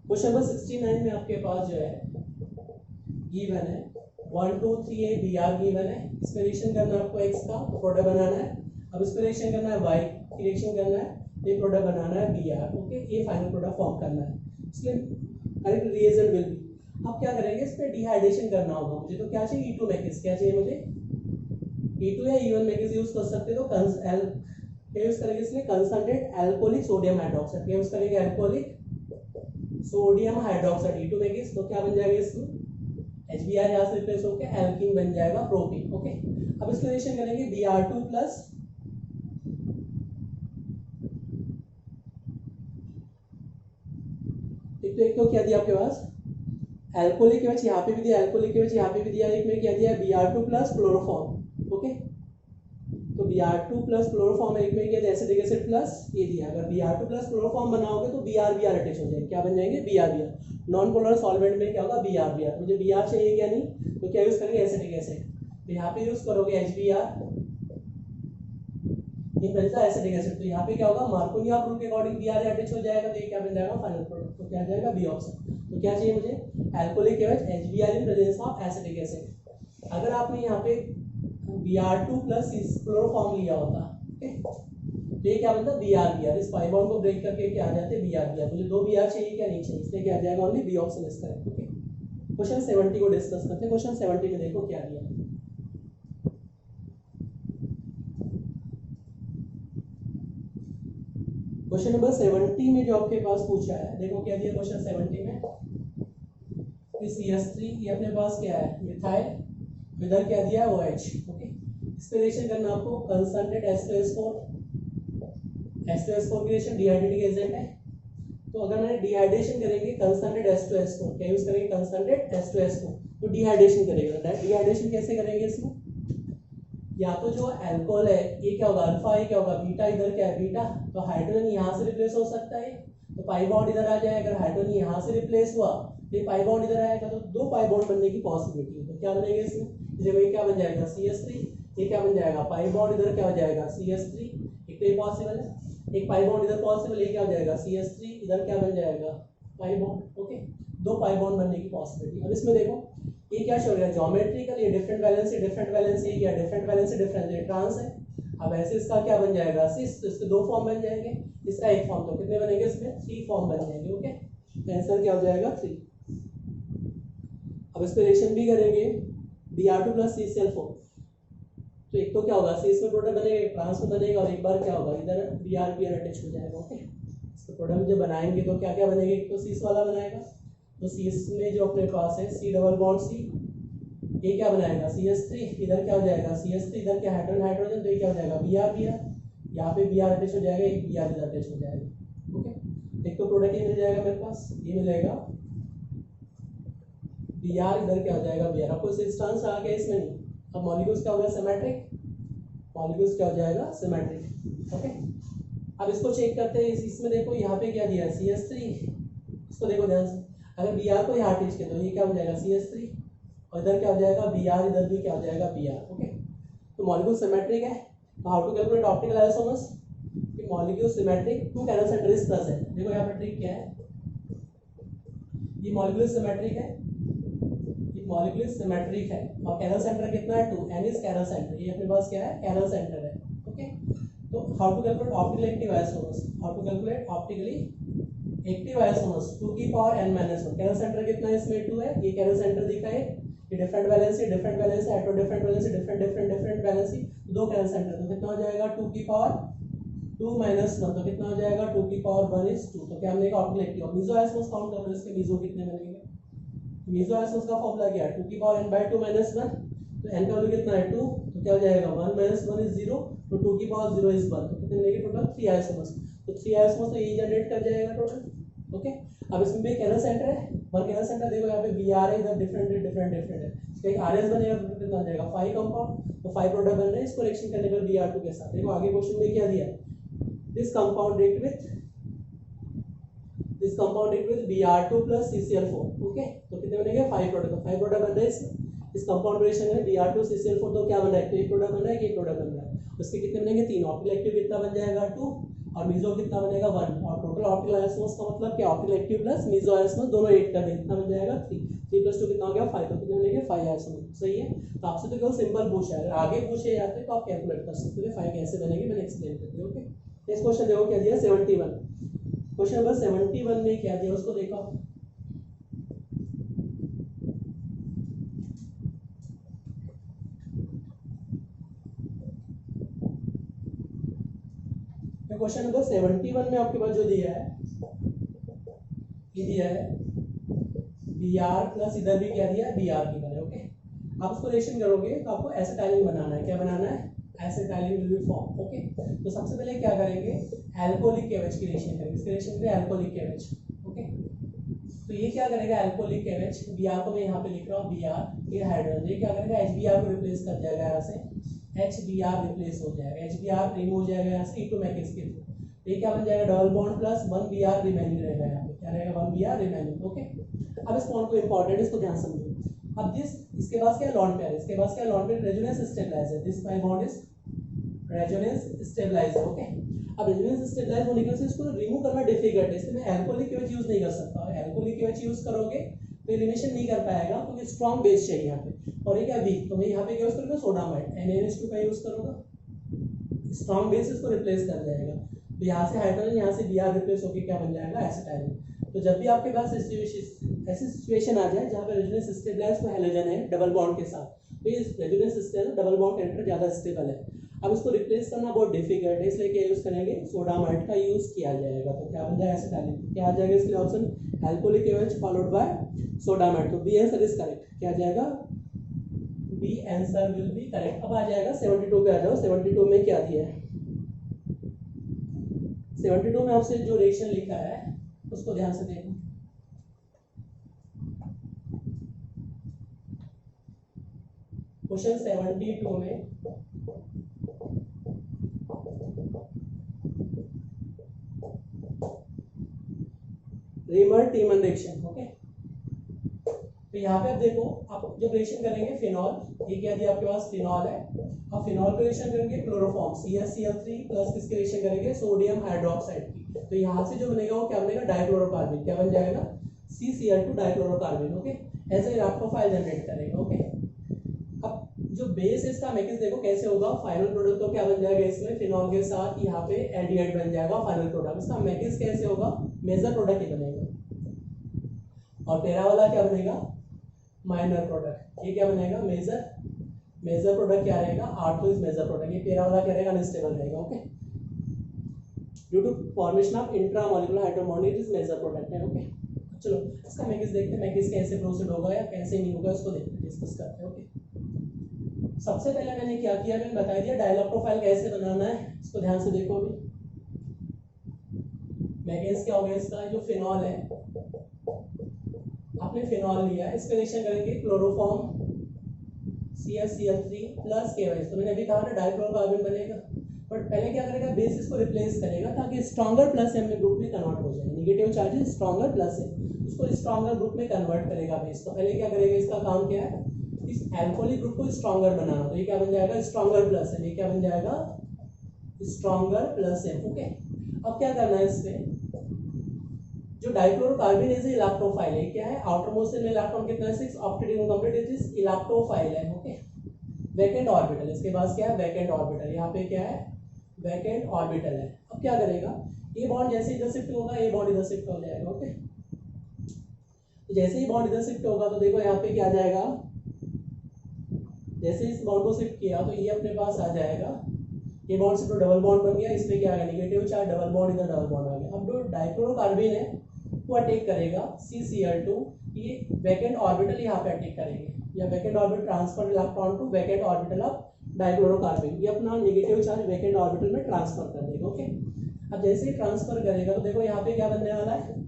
क्वेश्चन नंबर 69 में आपके पास जो है गिवन है 1 2 3 ए Br गिवन है, इंस्पिरेशन करना है आपको x का, तो प्रोडक्ट बनाना है। अब इंस्पिरेशन करना है y की, रिएक्शन करना है, ये प्रोडक्ट बनाना है Br। ओके, ये फाइनल प्रोडक्ट फॉर्म करना है, इसलिए करेक्ट रिएजेंट विल बी। अब क्या करेंगे, इस पे डिहाइड्रेशन करना होगा मुझे, तो क्या चाहिए E2 मैकेज, क्या चाहिए मुझे E2 या E1 मैकेज यूज कर सकते हो, तो यूज करेंगे इसलिए concentrate alcoholic sodium hydroxide, use करेंगे अल्कोहलिक सोडियम हाइड्रोक्साइड E2 मैकेज, तो क्या बन जाएगा इसमें HBr यहाँ से रिप्लेस होकर एल्कीन बन जाएगा प्रोपीन। ओके, अब इसको रिएक्शन करेंगे Br2 प्लस एक तो क्या दिया आपके पास अल्कोहलिक केएच, यहाँ पे भी दिया अल्कोहलिक केएच, यहाँ पे भी दिया, एक में क्या दिया Br2 प्लस क्लोरोफॉर्म। ओके, तो Br2 प्लस क्लोरोफॉर्म, एक में क्या दिया एसिटिक एसिड प्लस ये दिया। अगर Br2 प्लस क्लोरोफॉर्म बनाओगे तो Br अटैच हो जाएंगे, क्या बन जाएंगे Br। नॉन पोलर सॉल्वेंट में क्या होगा Br। मुझे Br चाहिए क्या नहीं, तो क्या यूज करेंगे एसिटिक एसिड, तो यहाँ पे यूज करोगे HBr एसिटिक एसिड, तो यहाँ पे क्या होगा मार्कोनिया रूल के अकॉर्डिंग Br अटैच हो जाएगा, तो ये क्या बन जाएगा फाइनल प्रोडक्ट, तो क्या आ जाएगा बी ऑप्शन। तो क्या चाहिए मुझे alcoholic KH HBr in presence of acetic acid. अगर आपने यहाँ पे Br2 प्लस क्लोरोफॉर्म लिया होता, ओके, तो ये क्या बनता है Br इस पाई बॉन्ड को ब्रेक करके क्या आ जाते हैं Br मुझे 2 Br चाहिए क्या नहीं चाहिए, इसलिए क्या आ जाएगा ओनली बी ऑप्शन इसका है, ओके। क्वेश्चन 70 को डिस्कस करते हैं। क्वेश्चन 70 में देखो क्या दिया है। क्वेश्चन नंबर 70 में जो आपके पास पूछा है, देखो क्या दिया क्वेश्चन 70 में, CH3 ये अपने पास क्या है मिथाइल, इधर क्या दिया है OH, ओके। इस पे रिएक्शन करना आपको कंसंट्रेट H2S4 की रिएक्शन डिहाइड्रेटिंग एजेंट है, तो अगर मैंने डिहाइड्रेशन करेंगे कंसंट्रेट H2S4, क्या यूज करेंगे कंसंट्रेट H2S4, तो डिहाइड्रेशन करेगा। डिहाइड्रेशन कैसे करेंगे इसमें, या तो जो अल्कोहल है ये क्या होगा अल्फा, ये क्या होगा बीटा, इधर क्या है बीटा, तो हाइड्रोजन यहाँ से रिप्लेस हो सकता है, तो पाई बॉन्ड इधर आ जाएगा। अगर हाइड्रोजन यहाँ से रिप्लेस हुआ तो पाई बॉन्ड इधर आएगा, तो 2 पाई बॉन्ड बनने की पॉसिबिलिटी है। तो क्या बनेगा इसमें, जब ये क्या बन जाएगा CH3, ये क्या बन जाएगा पाई बॉन्ड इधर क्या हो जाएगा CH3, एक तो ये पॉसिबल है, एक पाई बॉन्ड इधर पॉसिबल, ये क्या हो जाएगा CH3, इधर क्या बन जाएगा pi bond, okay. 2 pi bond बनने की पॉसिबिलिटी। अब इसमें देखो ये क्या शो हो रहा है ज्योमेट्रिकल, ये डिफरेंट वैलेंस है, डिफरेंट वैलेंस है, क्या डिफरेंट वैलेंस है, डिफरेंट ये ट्रांस है। अब ऐसे इसका क्या बन जाएगा सिस, तो इसके 2 फॉर्म बन जाएंगे, इसका एक फॉर्म, तो कितने बनेंगे इसमें 3 फॉर्म बन जाएंगे, ओके। आंसर क्या हो जाएगा 3। अब इस पे रिएक्शन भी करेंगे Br2 प्लस CCl4, तो एक तो क्या होगा सी इसमें प्रोडक्ट बनेगा, एक ट्रांस में बनेगा, और एक बार क्या होगा इधर Br अटैच हो जाएगा, ओके। इसका प्रोडक्ट जब बनाएंगे तो क्या क्या बनेगा, एक तो सीस वाला बनाएगा, तो सीस में जो अपने पास है C डबल बॉन्ड C, ये क्या बनाएगा CH3, इधर क्या हो जाएगा CH3, इधर क्या हाइड्रोजन, तो ये क्या हो जाएगा Br, यहाँ पे Br अटैच हो जाएगा, एक Br इधर अटैच हो जाएगा, ओके। एक तो प्रोडक्ट ये मिल जाएगा मेरे पास, ये मिलेगा Br, इधर क्या हो जाएगा Br, आपको डिस्टेंस आ गया इसमें नहीं। अब मॉलिक्यूल्स क्या हो गया सिमेट्रिक, मॉलिक्यूल्स क्या हो जाएगा सिमेट्रिक, ओके। अब इसको चेक करते हैं, इसमें देखो यहाँ पे क्या दिया है CH3, इसको देखो ध्यान से, अगर Br को यहाँ अटैच किया तो ये क्या हो जाएगा CH3, और इधर क्या हो जाएगा Br, इधर भी क्या हो जाएगा Br, ओके। तो मॉलिक्यूल सिमेट्रिक है, तो how to calculate optical isomers, कि molecule symmetric 2 chiral centre is present. देखो यहाँ पे ट्रिक क्या है, ये मॉलिक्यूल सिमेट्रिक है, मॉलिक्यूल सिमेट्रिक है, और कैरल सेंटर कितना है 2, n इज कैरल सेंटर, ये अपने पास क्या है कैरल सेंटर है, ओके। तो how to calculate optical active isomers, how to calculate optically active isomers 2 की power n minus 1, chiral centre कितना है इसमें 2 है, ये कैरल सेंटर दिखा है, ये डिफरेंट वैलेंसी है, डिफरेंट वैलेंसी एटो different valency, different valency, 2 chiral centre, तो कितना हो जाएगा 2 की पावर 2 माइनस 1, तो कितना हो जाएगा 2 की पावर 1 इज 2। तो क्या हमने कहा optical active. Meso isomers count कर लो, इसके मीजो कितने बनेंगे, मीजो आइसोमर्स का फॉर्मूला क्या है 2 की पावर n बाय 2 माइनस 1, तो n का वैल्यू कितना है 2, तो क्या हो जाएगा 1 माइनस 1 इज 0, तो 2 की पावर 0 इज 1, तो कितने मिलेंगे टोटल 3 आइसोमर्स, तो 3 आइसोमर्स तो यही जनरेट कर जाएगा टोटल, ओके। अब इसमें भी कैरल सेंटर है, वन कैरल सेंटर देखो यहाँ पे Br है, इधर डिफरेंट है, इसका एक RS बनेगा, तो कितना आ जाएगा 5 कंपाउंड, तो 5 प्रोडक्ट बन रहे हैं, इसको रिएक्शन करने पर Br2 के साथ। देखो आगे क्वेश्चन में क्या दिया है, this compound react with Br2 plus CCl4, okay. तो कितने बनेंगे 5 प्रोडक्ट, तो 5 प्रोडक्ट बन रहे हैं इस कंपाउंड रिएक्शन में Br2 CCl4, तो क्या बन रहा है, तो एक प्रोडक्ट बन रहा है, एक प्रोडक्ट बन रहा है, उसके कितने बनेंगे 3, ऑप्टिकल एक्टिव कितना बन जाएगा 2, और मीजो कितना बनेगा 1, और टोटल ऑप्टिकल आइसोमर्स का मतलब क्या optical active plus meso isomers दोनों 8 का कितना बन जाएगा 3 प्लस 2 कितना हो गया 5, तो कितने मिलेंगे 5 आइसोमर्स, सही है। तो आपसे तो केवल सिंपल पूछा है, अगर आगे पूछे जाते तो आप कैलकुलेट कर सकते हो 5 कैसे बनेंगे, मैंने एक्सप्लेन कर दिया, ओके। नेक्स्ट क्वेश्चन देखो क्या दिया 71, क्वेश्चन नंबर 71 में क्या दिया उसको देखो। क्वेश्चन नंबर 71 में आपके पास जो दिया है, ये दिया है Br प्लस इधर भी क्या दिया है Br की बने, ओके। आप उसको रिएक्शन करोगे तो आपको एसिटाइलिन बनाना है, क्या बनाना है acetylene will be form, okay. तो सबसे पहले क्या करेंगे अल्कोहलिक KOH की रिएक्शन करेंगे, इसके रिएक्शन करेंगे अल्कोहलिक KOH, ओके। तो ये क्या करेगा अल्कोहलिक KOH, Br को मैं यहाँ पे लिख रहा हूँ Br, ये हाइड्रोजन, ये क्या करेगा HBr को रिप्लेस कर जाएगा, यहाँ से HBr रिप्लेस हो जाएगा, HBr रिमूव हो जाएगा यहाँ से E2 मैकेस के थ्रू, ये क्या बन जाएगा double bond plus 1 Br remaining रहेगा, यहाँ पे क्या रहेगा 1 Br रिमेनिंग, ओके। अब इस पॉइंट को इंपॉर्टेंट इसको ध्यान समझो। अब इसके पास क्या लॉन्ड पेयर, इसके पास क्या lone pair resonance stabilizer, this my bond is resonance stabilizer, okay. अब रेजोनेंस स्टेबलाइज होने की वजह से इसको रिमूव करना डिफिकल्ट है, इसलिए मैं अल्कोहलिक KOH यूज नहीं कर सकता, अल्कोहलिक KOH यूज करोगे तो एलिमिनेशन नहीं कर पाएगा, क्योंकि स्ट्रॉन्ग बेस चाहिए यहाँ पे। और ये क्या वीक, तो मैं यहाँ पे क्या यूज करूँगा सोडामाइड NaNH2 का यूज करूँगा, स्ट्रॉन्ग बेस इसको रिप्लेस कर जाएगा। तो यहाँ से हाइड्रोजन यहाँ से Br रिप्लेस होकर क्या बन जाएगा एसिटाइलिन। तो जब भी आपके पास ऐसी सिचुएशन आ जाए जहाँ पे रेजोनेंस स्टेबलाइज में हेलोजन है डबल बॉन्ड के साथ, तो ये resonance stable double bond character ज़्यादा स्टेबल है। अब इसको रिप्लेस करना बहुत डिफिकल्ट है, इसलिए क्या यूज़ करेंगे सोडामाइड का यूज़ किया जाएगा। तो क्या बन जाएगा एसिटाइलिन, क्या आ जाएगा इसके लिए option alcoholic OH followed by sodamide. तो बी आंसर इज करेक्ट, क्या आ जाएगा B answer will be correct. अब आ जाएगा 72 पे आ जाओ। 72 में क्या दिया है, 72 में आपसे जो रिएक्शन लिखा है उसको ध्यान से देखो। क्वेश्चन 72 में रीमर टीमन रिएक्शन, ओके। तो यहाँ पे आप देखो, आप जब रिएक्शन करेंगे फिनॉल, ये क्या दिया आपके पास फिनॉल है, अब फिनॉल का रिएक्शन करेंगे क्लोरोफॉर्म CaCl3 प्लस किसकी रिएक्शन करेंगे सोडियम हाइड्रोक्साइड की। तो यहाँ से जो बनेगा वो क्या बनेगा डाइक्लोरोकार्बन, क्या बन जाएगा CCl2 डाइक्लोरोकार्बन, ओके। ऐसे इलेक्ट्रोफाइल जनरेट करेगा, ओके। अब जो बेस है इसका मैकेनिज्म देखो कैसे होगा, फाइनल प्रोडक्ट तो क्या बन जाएगा इसमें फिनॉल के साथ यहाँ पे एल्डिहाइड बन जाएगा फाइनल प्रोडक्ट। इसका मैकेनिज्म कैसे होगा, मेजर प्रोडक्ट ही बनेगा, और पैरा वाला क्या बनेगा माइनर प्रोडक्ट। ये क्या बनेगा मेजर प्रोडक्ट क्या रहेगा R2 इज मेजर प्रोडक्ट, ये पैरा वाला क्या रहेगा अनस्टेबल रहेगा, okay. Due to formation of intramolecular hydro bond it is major product है, ओके। चलो इसका मैकेनिज्म देखते हैं, मैकेनिज्म कैसे प्रोसीड होगा या कैसे नहीं होगा इसको देखते हैं, डिस्कस करते हैं, ओके। सबसे पहले मैंने क्या किया, मैंने बता दिया डायलॉग प्रोफाइल कैसे बनाना है, इसको ध्यान से देखो। अभी मैकेनिज्म क्या होगा इसका, जो फिनॉल है आपने फिनॉल लिया, इसका रिएक्शन करेंगे क्लोरोफॉर्म CaCl3 प्लस KOH। तो मैंने अभी कहा ना डाइक्लोरोकार्बन बनेगा, बट पहले क्या करेगा बेस इसको रिप्लेस करेगा ताकि स्ट्रॉन्गर प्लस एम ग्रुप में कन्वर्ट हो जाए। नेगेटिव चार्जेस स्ट्रॉन्गर प्लस है, उसको स्ट्रॉन्गर ग्रुप में कन्वर्ट करेगा बेस। तो पहले क्या करेगा, इसका काम क्या है, इस अल्कोहलिक ग्रुप को स्ट्रॉन्गर बनाना। तो ये क्या बन जाएगा स्ट्रॉन्गर प्लस है, ये क्या बन जाएगा स्ट्रॉन्गर प्लस है, ओके। अब क्या करना है, इसमें जो डाइक्लोरोकार्बन है इलेक्ट्रोफाइल है, क्या है आउटर मोस्ट में इलेक्ट्रॉन कितना है 6, octet incomplete it is electrophile है, ओके। वैकेंट ऑर्बिटल, इसके पास क्या है वैकेंट ऑर्बिटल, यहाँ पे क्या है वैकेंट ऑर्बिटल है। अब क्या करेगा, ये बॉन्ड जैसे इधर शिफ्ट होगा ये बॉन्ड इधर शिफ्ट हो जाएगा, ओके। तो जैसे ही बॉन्ड इधर शिफ्ट होगा तो देखो यहाँ पे क्या आ जाएगा, जैसे इस बॉन्ड को शिफ्ट किया तो ये अपने पास आ जाएगा, ये बॉन्ड शिफ्ट डबल बॉन्ड बन गया, इसमें क्या आ गया नेगेटिव चार्ज, डबल बॉन्ड इधर डबल बॉन्ड आ गया। अब जो डाइक्लोरोकार्बन है वो अटैक करेगा CCl2, ये वैकेंट ऑर्बिटल यहाँ पे अटैक करेंगे, या vacant orbital transfer electron to vacant orbital of dichlorocarbon, ये अपना नेगेटिव चार्ज वैकेंट ऑर्बिटल में ट्रांसफर कर देगा, ओके। अब जैसे ही ट्रांसफर करेगा तो देखो यहाँ पे क्या बनने वाला है,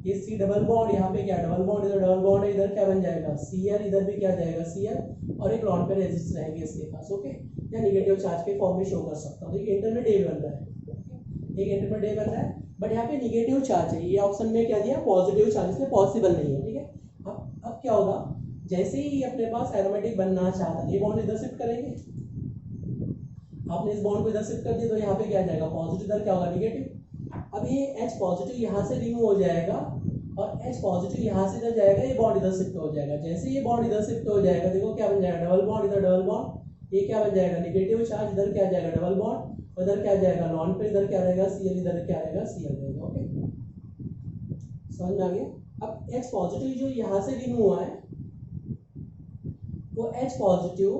ये C डबल बॉन्ड, यहाँ पे क्या डबल बॉन्ड, इधर डबल बॉन्ड है, इधर क्या बन जाएगा Cl, इधर भी क्या जाएगा Cl, और एक लॉन पे रेजिस्ट रहेंगे इसके पास, ओके। या नेगेटिव चार्ज के फॉर्म में शो कर सकता हूँ। तो एक इंटरमीडिएट बन रहा है, एक इंटरमीडिएट बन रहा है, बट यहाँ पे निगेटिव चार्ज है, ये ऑप्शन में क्या दिया पॉजिटिव चार्ज, इसलिए पॉसिबल नहीं है, ठीक है। अब क्या होगा, जैसे ही अपने पास एरोमेटिक बनना चाहता है, ये बॉन्ड इधर शिफ्ट करेंगे, आपने इस बॉन्ड को इधर शिफ्ट कर दिया तो यहाँ पे क्या जाएगा पॉजिटिव, इधर क्या होगा निगेटिव। अब ये H पॉजिटिव यहाँ से रिमूव हो जाएगा और H पॉजिटिव यहाँ से इधर जाएगा, ये बॉन्ड इधर शिफ्ट हो जाएगा। जैसे ये बॉन्ड इधर शिफ्ट हो जाएगा देखो क्या बन जाएगा डबल बॉन्ड, इधर डबल बॉन्ड, ये क्या बन जाएगा नेगेटिव चार्ज, इधर क्या जाएगा डबल बॉन्ड, इधर क्या जाएगा नॉन पे, इधर क्या रहेगा Cl, इधर क्या रहेगा Cl रहेगा, ओके। समझ में आ गया। अब H पॉजिटिव जो यहाँ से रिमूव हुआ है वो H पॉजिटिव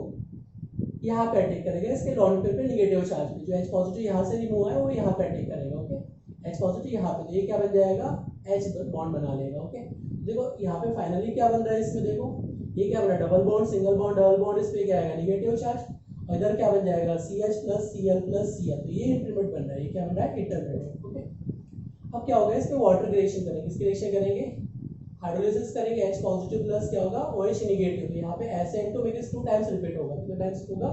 यहाँ पे अटैक करेगा इसके लॉन पे नेगेटिव चार्ज पे, जो H पॉजिटिव यहाँ से रिमूव हुआ है वो यहाँ पे अटैक करेगा, ओके। H पॉजिटिव यहाँ पे, तो ये क्या बन जाएगा H बॉन्ड बना लेगा, ओके। देखो यहाँ पे फाइनली क्या बन रहा है इसमें, देखो ये क्या बन रहा है double bond single bond double bond, इस पे क्या आएगा नेगेटिव चार्ज, और इधर क्या बन जाएगा CH plus Cl plus Cl। तो ये इंटरमीडिएट बन रहा है, ये क्या बन रहा है इंटरमीडिएट, ओके। अब क्या होगा, इस पे वाटर की रिएक्शन करेंगे, इसकी रिएक्शन करेंगे हाइड्रोलिसिस करेंगे, H पॉजिटिव प्लस क्या होगा OH नेगेटिव, तो यहाँ पे SN2 में 2 टाइम्स रिपीट होगा, कितने टाइम्स होगा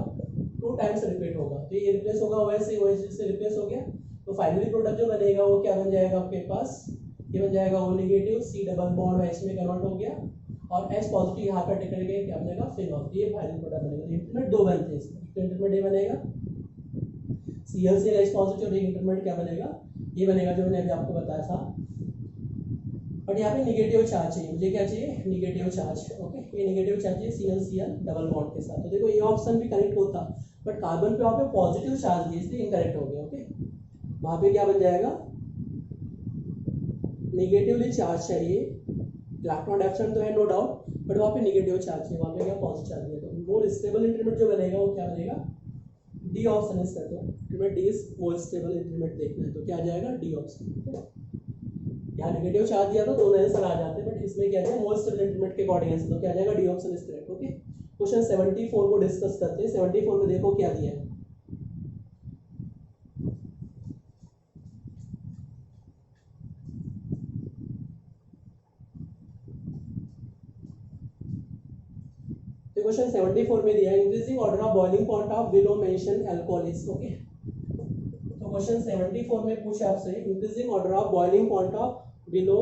2 टाइम्स रिपीट होगा, तो ये रिप्लेस होगा OH से, OH से रिप्लेस हो गया। तो फाइनली प्रोडक्ट जो बनेगा वो क्या बन जाएगा आपके पास, ये बन जाएगा O negative, C double bond H में कन्वर्ट हो गया, और H पॉजिटिव यहाँ पे अटैक करेंगे, क्या बनेगा फिनॉल। ये फाइनल प्रोडक्ट बनेगा। इंटरमीडिएट 2 बनते हैं इसमें, तो इंटरमीडिएट बनेगा ClCl H पॉजिटिव, और एक इंटरमीडिएट क्या बनेगा, ये बनेगा जो मैंने अभी आपको बताया था बट यहाँ पे निगेटिव चार्ज चाहिए मुझे, क्या चाहिए, निगेटिव चार्ज। ओके, ये निगेटिव चार्ज है Cl डबल बॉन्ड के साथ। तो देखो ये ऑप्शन भी करेक्ट होता, बट कार्बन पे वहाँ पे पॉजिटिव चार्ज दिया इसलिए इनकरेक्ट हो गया। ओके, वहाँ पे क्या बन जाएगा, निगेटिवली चार्ज चाहिए, इलेक्ट्रॉन एब्सेंट तो है नो डाउट, बट वहाँ पे निगेटिव चार्ज है, वहाँ पे क्या पॉजिटिव चार्ज दिया। तो मोर स्टेबल इंटरमीडिएट जो बनेगा वो क्या बनेगा, डी ऑप्शन इज करते हैं intermediate, D is more stable intermediate देखना है तो क्या आ जाएगा, डी ऑप्शन। यहाँ नेगेटिव चार्ज दिया तो दोनों आंसर आ जाते हैं, बट इसमें क्या है मोस्ट स्टेबल के अकॉर्डिंग आंसर, तो क्या आ जाएगा, D option is correct. Okay, question 74 को डिस्कस करते हैं। 74 में देखो क्या दिया है, क्वेश्चन 74 में दिया है increasing order of boiling point of below mention alcohols. Okay, तो क्वेश्चन 74 में पूछा आपसे increasing order of boiling point of below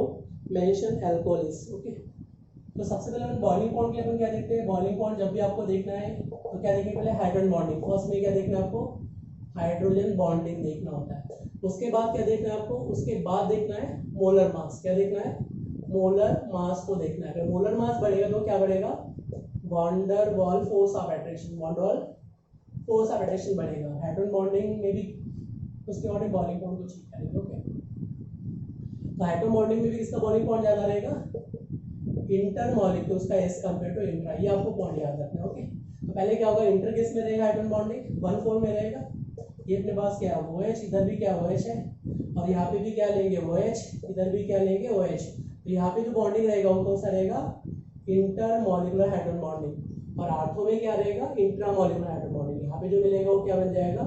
mention alcohols. Okay, तो सबसे पहले अपन बॉइलिंग पॉइंट के लिए अपन क्या देखते हैं, बॉइलिंग पॉइंट जब भी आपको देखना है तो क्या देखेंगे, पहले हाइड्रोजन बॉन्डिंग, फर्स्ट में क्या देखना है आपको, हाइड्रोजन बॉन्डिंग देखना होता है। उसके बाद क्या देखना है आपको, उसके बाद देखना है मोलर मास, क्या देखना है, मोलर मास को देखना है। अगर मोलर मास बढ़ेगा तो क्या बढ़ेगा, von der Waals force of attraction, van der Waals force of attraction बढ़ेगा। हाइड्रोजन बॉन्डिंग में भी उसके बाद बॉइलिंग पॉइंट को चेक करेंगे। ओके, तो हाइड्रोजन बॉन्डिंग में भी किसका बॉइलिंग पॉइंट ज्यादा रहेगा, इंटर मॉलिक्यूल्स का एस कंपेयर टू इंट्रा, ये आपको पॉइंट याद रखना है। ओके, तो पहले क्या होगा, इंटर किस में रहेगा, हाइड्रोजन बॉन्डिंग 1,4 में रहेगा। ये अपने पास क्या है OH, इधर भी क्या OH है, और यहाँ पे भी क्या लेंगे OH, इधर भी क्या लेंगे OH। तो यहाँ पे जो बॉन्डिंग रहेगा वो कौन सा रहेगा, इंटर मॉलिकुलर हाइड्रोजन बॉन्डिंग, और आर्थो में क्या रहेगा, इंट्रा मॉलिकुलर हाइड्रोजन बॉन्डिंग। यहाँ पे जो मिलेगा वो क्या बन जाएगा,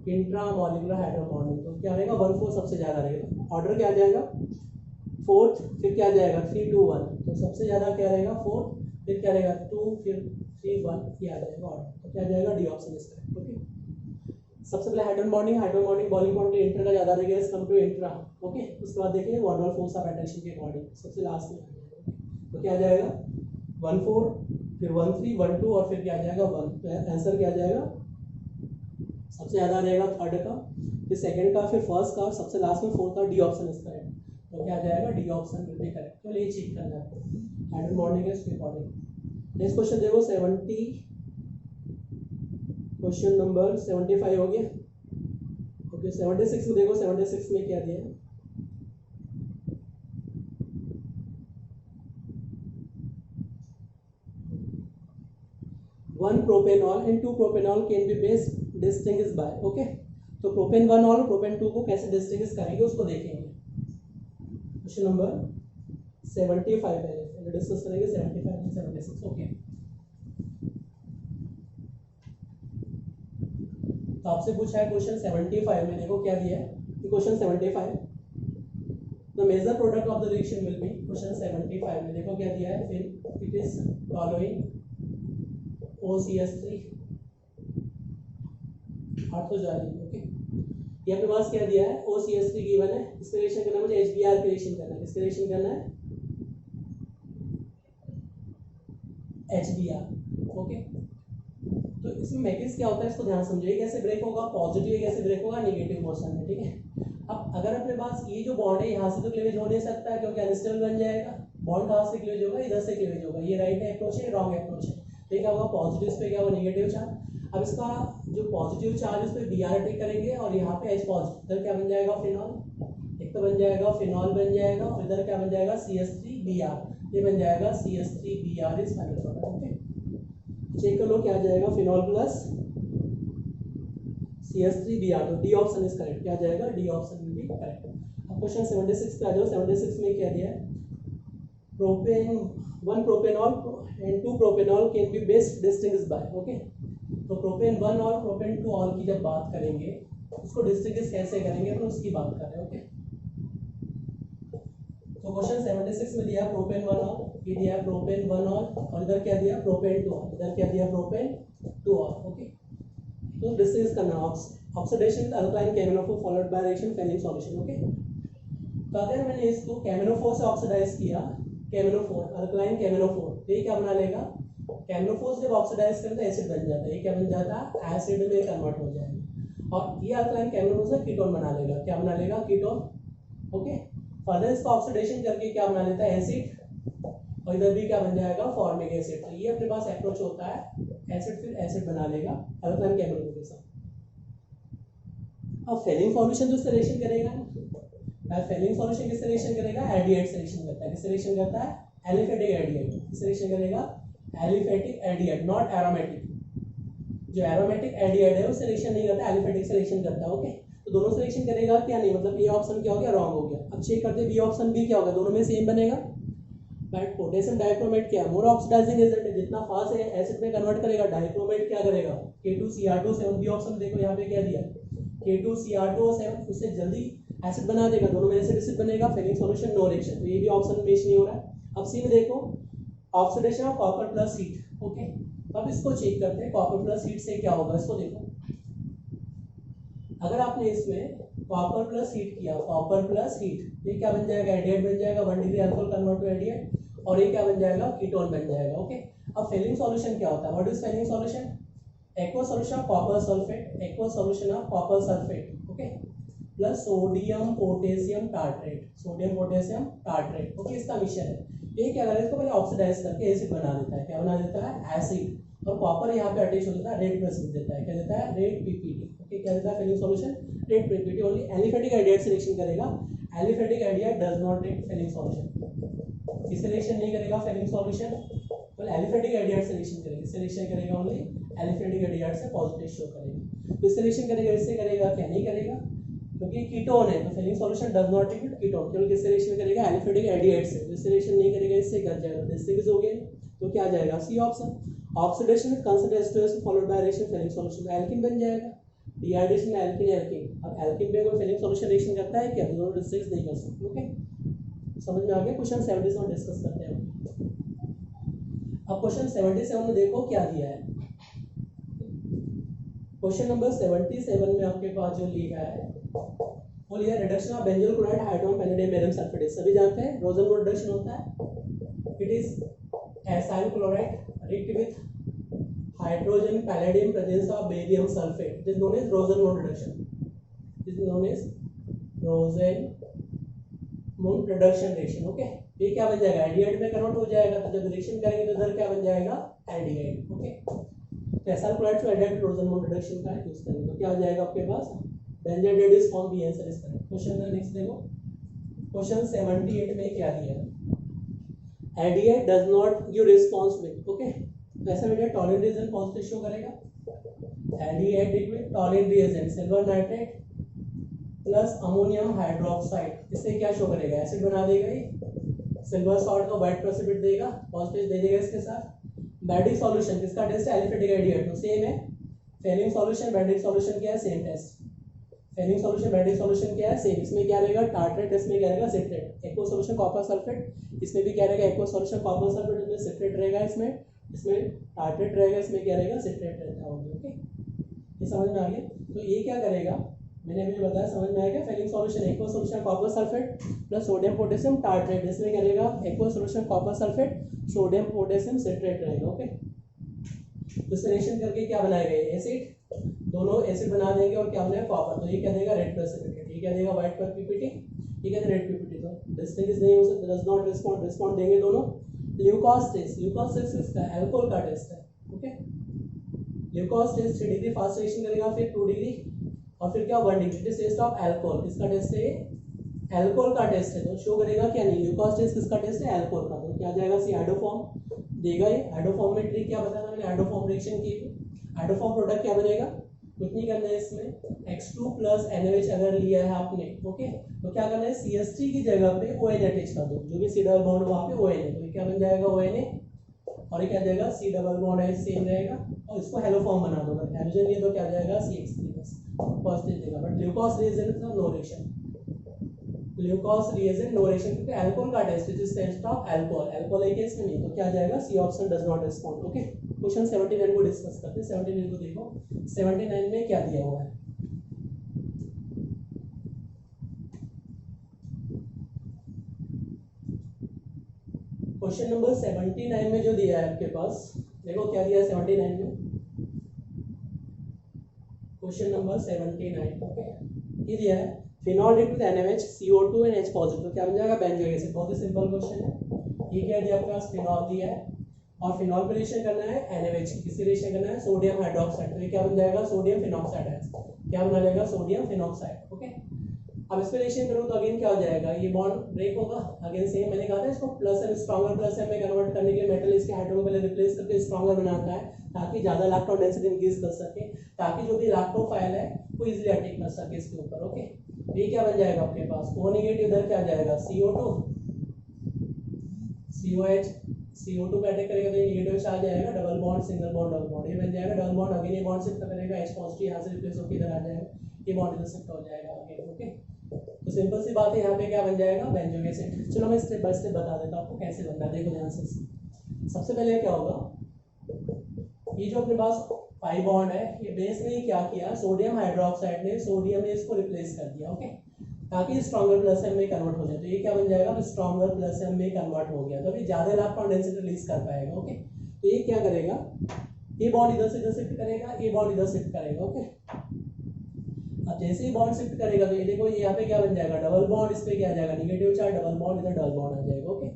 इंट्रा मॉलिकुलर हाइड्रोजन बॉन्डिंग। तो क्या रहेगा 1,4 सबसे ज्यादा रहेगा, ऑर्डर क्या आ जाएगा 4th, फिर क्या जाएगा 3, 2, 1, तो सबसे ज्यादा क्या रहेगा 4, फिर क्या रहेगा 2, फिर 3, 1, ये आ जाएगा ऑर्डर। तो क्या जाएगा, D option is correct. Okay, सबसे पहले hydrogen bonding boiling point inter का ज्यादा रहेगा as compare to intra. Okay, उसके बाद देखेंगे van der Waals force of attraction के अकॉर्डिंग, सबसे लास्ट में तो क्या आ जाएगा 1,4, फिर 1,3, 1,2 और फिर क्या आ जाएगा 1। तो आंसर क्या आ जाएगा, सबसे ज्यादा रहेगा थर्ड का, फिर सेकंड का, फिर फर्स्ट का, और सबसे लास्ट में फोर्थ का, डी ऑप्शन इज करेक्ट। तो क्या आ जाएगा, D option will be correct. तो ये चेक करना है आपको हाइड्रोजन बॉन्डिंग के इसके अकॉर्डिंग। नेक्स्ट क्वेश्चन देखो 70, क्वेश्चन नंबर 75 हो गया। ओके, 76 में देखो, 76 में क्या दिया है, one propanol and 2 propanol can be best distinguish by. Okay, तो प्रोपेन 1 और प्रोपेन 2 को कैसे डिस्टिंग्विश करेंगे उसको देखेंगे। क्वेश्चन नंबर 75 पहले डिस्कस करेंगे, 75 एंड 76। ओके, तो आपसे पूछा है क्वेश्चन 75 में, देखो क्या दिया है, question 75 the major product of the reaction will be, question 75 में देखो क्या दिया है, फिर इट इज फॉलोइंग OCS3 ऑर्थोजाली। ओके, ये अपने पास क्या दिया है, OCS3 गिवन है, इसका रिएक्शन करना है मुझे HBr का रिएक्शन करना है, इसका रिएक्शन करना है HBr। ओके, तो इसमें मैट्रिक्स क्या होता है इसको ध्यान समझिए, कैसे ब्रेक होगा, पॉजिटिव कैसे ब्रेक होगा, नेगेटिव मोशन में। ठीक है, अब अगर अपने पास ये जो बॉन्ड है यहाँ से तो क्लीवेज हो नहीं सकता क्योंकि अनस्टेबल बन जाएगा, बॉन्ड कहाँ से क्लीवेज होगा, इधर से क्लीवेज होगा, ये राइट अप्रोच है, रॉन्ग अप्रोच है। तो क्या होगा, पॉजिटिव पे क्या होगा, नेगेटिव चार्ज। अब इसका जो पॉजिटिव चार्ज उस पर Br अटैक करेंगे और यहाँ पे H पॉजिटिव, इधर क्या बन जाएगा फिनॉल, एक तो बन जाएगा फिनॉल बन जाएगा, और इधर क्या बन जाएगा CH3Br, ये बन जाएगा CH3Br is final product. Okay, check कर लो क्या आ जाएगा, फिनॉल प्लस CH3Br, तो डी ऑप्शन इज करेक्ट। क्या आ जाएगा, D option will be correct. अब क्वेश्चन 76 पे आ जाओ। 76 में क्या दिया है, propane 1 propanol and 2 propanol can be best distinguish by. Okay, तो प्रोपेन 1 और प्रोपेन 2 ऑल की जब बात करेंगे उसको डिस्टिंग्विश कैसे करेंगे अपन उसकी बात कर रहे हैं। ओके, तो क्वेश्चन 76 में दिया प्रोपेन 1 ऑल, ये दिया प्रोपेन 1 ऑल, और इधर क्या दिया प्रोपेन 2 ऑल, इधर क्या दिया प्रोपेन 2 ऑल। ओके, तो डिस्टिंग्विश करना oxidation with alkaline KMnO4 followed by reaction फेनिंग solution. Okay, तो अगर मैंने इसको KMnO4 से ऑक्सीडाइज किया, KMnO4 अल्कालाइन KMnO4, तो ये क्या बना लेगा, KMnO4 से जब ऑक्सीडाइज करते हैं एसिड बन जाता है, ये क्या बन जाता है, एसिड में कन्वर्ट हो जाएगा, और ये अल्कालाइन KMnO4 से कीटोन बना लेगा, क्या बना लेगा, कीटोन। ओके, फर्दर इसका ऑक्सीडेशन करके क्या बना देता है, एसिड, और इधर भी क्या बन जाएगा, फॉर्मिक एसिड। तो ये अपने पास अप्रोच होता है, एसिड फिर एसिड बना लेगा अल्काइन केमिकल के साथ। अब फेलिंग सॉल्यूशन जो सिलेक्शन करेगा, फेलिंग सॉल्यूशन किस सिलेक्शन करेगा, एल्डिहाइड सिलेक्शन करता है। किस सिलेक्शन करता है, एलिफेटिक एल्डिहाइड। किस सिलेक्शन करेगा, एलिफेटिक एल्डिहाइड, नॉट एरोमेटिक। जो एरोमेटिक एल्डिहाइड है वो सिलेक्शन नहीं करता, एलिफेटिक सिलेक्शन करता है। ओके, तो दोनों सिलेक्शन करेगा क्या नहीं, मतलब ए ऑप्शन क्या हो गया, रॉन्ग हो गया। अब चेक करते बी ऑप्शन भी क्या होगा, दोनों में सेम बनेगा। बट पोटेशियम डाइक्रोमेट क्या है, मोर ऑक्सीडाइजिंग एजेंट है, जितना फास्ट है एसिड में कन्वर्ट करेगा। डाइक्रोमेट क्या करेगा, K2Cr2 बी ऑप्शन देखो यहाँ पे क्या दिया, K2Cr2 उससे जल्दी एसिड बना देगा, दोनों में एसिड एसिड बनेगा। फिलिंग सॉल्यूशन नो रिएक्शन, तो ये भी ऑप्शन मैच नहीं हो रहा है। अब सी में देखो, oxidation of copper plus heat. Okay, अब इसको चेक करते हैं, कॉपर प्लस हीट से क्या होगा, इसको देखो। अगर आपने इसमें कॉपर प्लस हीट किया, कॉपर प्लस हीट, ये क्या बन जाएगा, एडिएट बन जाएगा, 1 डिग्री अल्कोहल कन्वर्ट टू एडिएट, और ये क्या बन जाएगा, कीटोन बन जाएगा। ओके, अब फेलिंग सॉल्यूशन क्या होता है, what is Fehling solution, aqueous solution of copper sulphate, aqueous solution of copper sulphate, okay, plus sodium potassium tartrate, sodium potassium tartrate. Okay, इसका मिक्सचर है। ये क्या करेगा, इसको पहले ऑक्सीडाइज करके एसिड बना देता है। क्या बना देता है, एसिड, और कॉपर यहाँ पे अटैच हो जाता है, रेड प्रेसिपिट देता है। क्या देता है, रेड पीपीटी। ओके, क्या देता है Fehling solution, red PPT. Only aliphatic aldehyde selection करेगा, aliphatic aldehyde does not take Fehling solution. किस सिलेक्शन नहीं करेगा फेलिंग सॉल्यूशन, तो एलिफेटिक एल्डिहाइड सिलेक्शन करेगा। सिलेक्शन करेगा ओनली एलिफेटिक एल्डिहाइड से पॉजिटिव शो करेगा। तो सिलेक्शन करेगा, इससे करेगा क्या, नहीं करेगा, क्योंकि कीटोन है, तो Fehling solution does not take ketone, केवल किस रिएक्शन करेगा, एलिफेटिक एल्डिहाइड से। तो रिएक्शन नहीं करेगा, इससे कर जाएगा, डिस्टिंग्विश हो गया। तो क्या आ जाएगा, C option. Oxidation with concentrated ester followed by reaction Fehling solution, alkene बन जाएगा। डिहाइड्रेशन में एल्कीन, एल्कीन। अब एल्कीन पे कोई फेलिंग सॉल्यूशन रिएक्शन करता है क्या, दोनों डिस्टिंग्विश नहीं कर सकते। ओके, समझ में आ गया। क्वेश्चन 77 डिस्कस करते हैं। अब क्वेश्चन 77 में देखो क्या दिया है। क्वेश्चन नंबर 77 में आपके पास जो लिखा है वो लिया reduction of benzoyl chloride hydrogen palladium barium sulphate. सभी जानते हैं रोजनवुड रिडक्शन होता है। It is acyl chloride react with hydrogen palladium presence of barium sulphate, it is known as Rosenmund reduction, it is known as Rosenmund reduction reaction. Okay, ये क्या बन जाएगा, एल्डिहाइड में कन्वर्ट हो जाएगा। तो जब रिएक्शन करेंगे तो इधर क्या बन जाएगा, एल्डिहाइड। ओके, एसाइल क्लोराइड से एल्डिहाइड रोजनवुड रिडक्शन का यूज करेंगे तो क्या हो जाएगा आपके पास, benzide is form, B answer is correct. Question number next देखो, क्वेश्चन 78 में क्या दिया है, aldehyde does not give response with. Okay, ऐसा media tolerant reagent positive show करेगा। Aldehyde liquid tolerant reagent silver nitrate plus ammonium hydroxide, इससे क्या शो करेगा, एसिड बना देगा। ये सिल्वर सॉल्ट का व्हाइट प्रेसिपिट देगा, पॉजिटिव दे देगा इसके साथ। बेडिक सॉल्यूशन किसका टेस्ट है, एलिफेटिक एल्डिहाइड, तो सेम है। फेलिंग सॉल्यूशन बेडिक सॉल्यूशन क्या है, same test. Fehling solution Benedict solution क्या है, सेम। इसमें क्या रहेगा, टार्ट्रेट, इसमें क्या रहेगा, citrate. Aqueous solution copper sulphate, इसमें भी क्या रहेगा, एक्वस सॉल्यूशन कॉपर सल्फेट, इसमें सिट्रेट रहेगा, इसमें टार्ट्रेट रहेगा, इसमें क्या रहेगा, सिट्रेट रहता होगा। ओके, ये समझ में आ गया। तो ये क्या करेगा, मैंने अभी बताया, समझ में आएगा। Fehling solution aqueous solution copper sulphate plus sodium potassium tartrate, इसमें क्या रहेगा, aqueous solution copper sulphate sodium potassium citrate रहेगा। ओके, तो रिएक्शन करके क्या बनाएगा, एसिड, दोनों एसिड बना देंगे और क्या बनाएगा, कॉपर। तो ये क्या देगा, रेड प्रेसिपिटेट, ये क्या देगा, व्हाइट पीपीटी, ये क्या देगा, रेड पीपीटी। तो डिस्टिंग्विश नहीं हो सकता, डज नॉट रिस्पॉन्ड, रिस्पॉन्ड देंगे दोनों। ल्यूकोस टेस्ट, ल्यूकोस टेस्ट किसका, अल्कोहल का टेस्ट है। Okay, Lucas test 3 degree fast reaction करेगा, फिर 2 डिग्री, और फिर क्या 1 डिग्री। टेस्ट ऑफ अल्कोहल, किसका टेस्ट है, अल्कोहल का टेस्ट है। तो शो करेगा क्या नहीं, ल्यूकोस टेस्ट किसका टेस्ट है, अल्कोहल का। तो क्या जाएगा, सी हाइड्रोफॉर्म देगा। ये हाइड्रोफॉर्म में ट्रिक क्या बताया मैंने, हाइड्रोफॉर्म रिएक्शन की। हाइड्रोफॉर्म प्रोडक्ट क्या बनेगा, कुछ नहीं करना है इसमें, X2 प्लस NaOH अगर लिया है आपने। ओके, तो क्या करना है, CH3 की जगह पे ONA अटैच कर दो, जो भी C डबल बॉन्ड वहाँ पे ONA, तो ये क्या बन जाएगा, ONA, और ये क्या जाएगा, C डबल बॉन्ड है सेम रहेगा, और इसको हेलो फॉर्म बना दो। अगर हाइड्रोजन लिए तो क्या जाएगा, CH3 बस पॉजिटिव देगा। बट ग्लूकोज रिएजेंट का no reaction, glucose reagent no reaction, क्योंकि अल्कोहल का test is test of alcohol, alcohol है केस में नहीं, तो क्या जाएगा, C option does not respond. Okay, question 79 को डिस्कस करते हैं। 79 को देखो, 79 में क्या दिया हुआ है, क्वेश्चन नंबर 79 में जो दिया है आपके पास, देखो क्या दिया है 79 में, क्वेश्चन नंबर 79। ओके, ये दिया है phenol react with NaOH CO2 and H positive, तो क्या बन जाएगा बेंजोइक एसिड। बहुत ही सिंपल क्वेश्चन है। ये क्या दिया आपके पास, फिनॉल दिया है और फिनॉल पे रिएक्शन करना है NaOH, किसी रिएक्शन करना है सोडियम हाइड्रोक्साइड, तो ये क्या बन जाएगा सोडियम फिनॉक्साइड है। क्या बना लेगा सोडियम फिनॉक्साइड। ओके, अब इस पे रिएक्शन करूँ तो अगेन क्या हो जाएगा, ये बॉन्ड ब्रेक होगा। अगेन सेम मैंने कहा था इसको plus M stronger plus M में कन्वर्ट करने के लिए मेटल इसके हाइड्रोजन को पहले रिप्लेस करके स्ट्रॉन्गर बनाता है ताकि ज़्यादा इलेक्ट्रॉन डेंसिटी इंक्रीज कर सके, ताकि जो भी इलेक्ट्रोफाइल है वो इजीली अटैक कर सके इसके ऊपर। ओके, ये क्या बन जाएगा आपके पास O नेगेटिव, इधर क्या जाएगा CO2 COH, CO2 पे अटैक करेगा तो ये नेगेटिव चार्ज आएगा, double bond single bond double bond, ये बन जाएगा डबल बॉन्ड। अगेन ये बॉन्ड शिफ्ट करेगा, H पॉजिटिव यहाँ से रिप्लेस होकर इधर आ जाएगा, ये बॉन्ड इधर शिफ्ट हो जाएगा। ओके, तो सिंपल सी बात है, यहाँ पे क्या बन जाएगा बेंजोइक एसिड। चलो मैं स्टेप बाय स्टेप बता देता हूँ आपको कैसे बनता है। देखो ध्यान से, सबसे पहले क्या होगा, ये जो अपने पास पाई बॉन्ड है, ये बेस ने क्या किया, सोडियम हाइड्रोक्साइड ने सोडियम ने इसको रिप्लेस कर दिया। ओके, ताकि स्ट्रॉन्गर प्लस एम में कन्वर्ट हो जाए, तो ये क्या बन जाएगा, स्ट्रॉन्गर प्लस एम में कन्वर्ट हो गया, तो अभी ज़्यादा इलेक्ट्रॉन डेंसिटी रिलीज कर पाएगा। ओके, तो ये क्या करेगा, ये बॉन्ड इधर से इधर शिफ्ट करेगा, ये बॉन्ड इधर शिफ्ट करेगा। ओके, अब जैसे ही बॉन्ड शिफ्ट करेगा तो ये देखो यहाँ पे क्या बन जाएगा डबल बॉन्ड, इस पे क्या आ जाएगा नेगेटिव चार्ज, डबल बॉन्ड इधर डबल बॉन्ड आ जाएगा। ओके,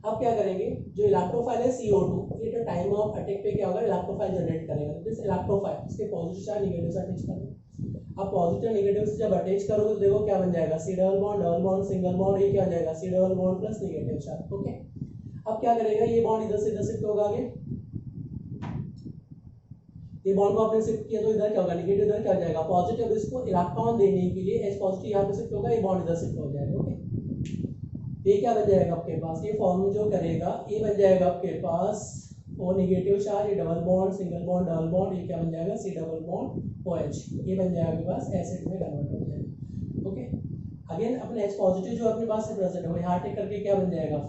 अब क्या करेंगे, जो इलेक्ट्रोफाइल है CO2, ये तो टाइम ऑफ अटैक पे क्या होगा इलेक्ट्रोफाइल जनरेट करेगा, तो दिस इलेक्ट्रोफाइल इसके पॉजिटिव चार्ज नेगेटिव से अटैच करो। अब पॉजिटिव नेगेटिव से जब अटैच करोगे तो देखो क्या बन जाएगा C double bond single bond, ये क्या हो जाएगा C double bond plus negative charge. Okay, अब क्या करेगा, ये बॉन्ड इधर से इधर शिफ्ट होगा, आगे ये बॉन्ड को आपने शिफ्ट किया तो इधर क्या होगा नेगेटिव, इधर क्या हो जाएगा पॉजिटिव, इसको इलेक्ट्रॉन देने के लिए H पॉजिटिव यहाँ पे शिफ्ट होगा, ये बॉन्ड इधर शिफ्ट हो जाएगा। ओके, ये क्या बन जाएगा आपके पास, ये फॉर्म जो करेगा ये बन जाएगा आपके पास O नेगेटिव चार्ज, ये double bond single bond double bond, ये क्या बन जाएगा C डबल बॉन्ड OH, ये बन जाएगा आपके पास एसिड में कन्वर्ट हो जाएगा। ओके, अगेन अपने H पॉजिटिव जो अपने पास है प्रेजेंट है वो यहाँ अटैक करके क्या बन जाएगा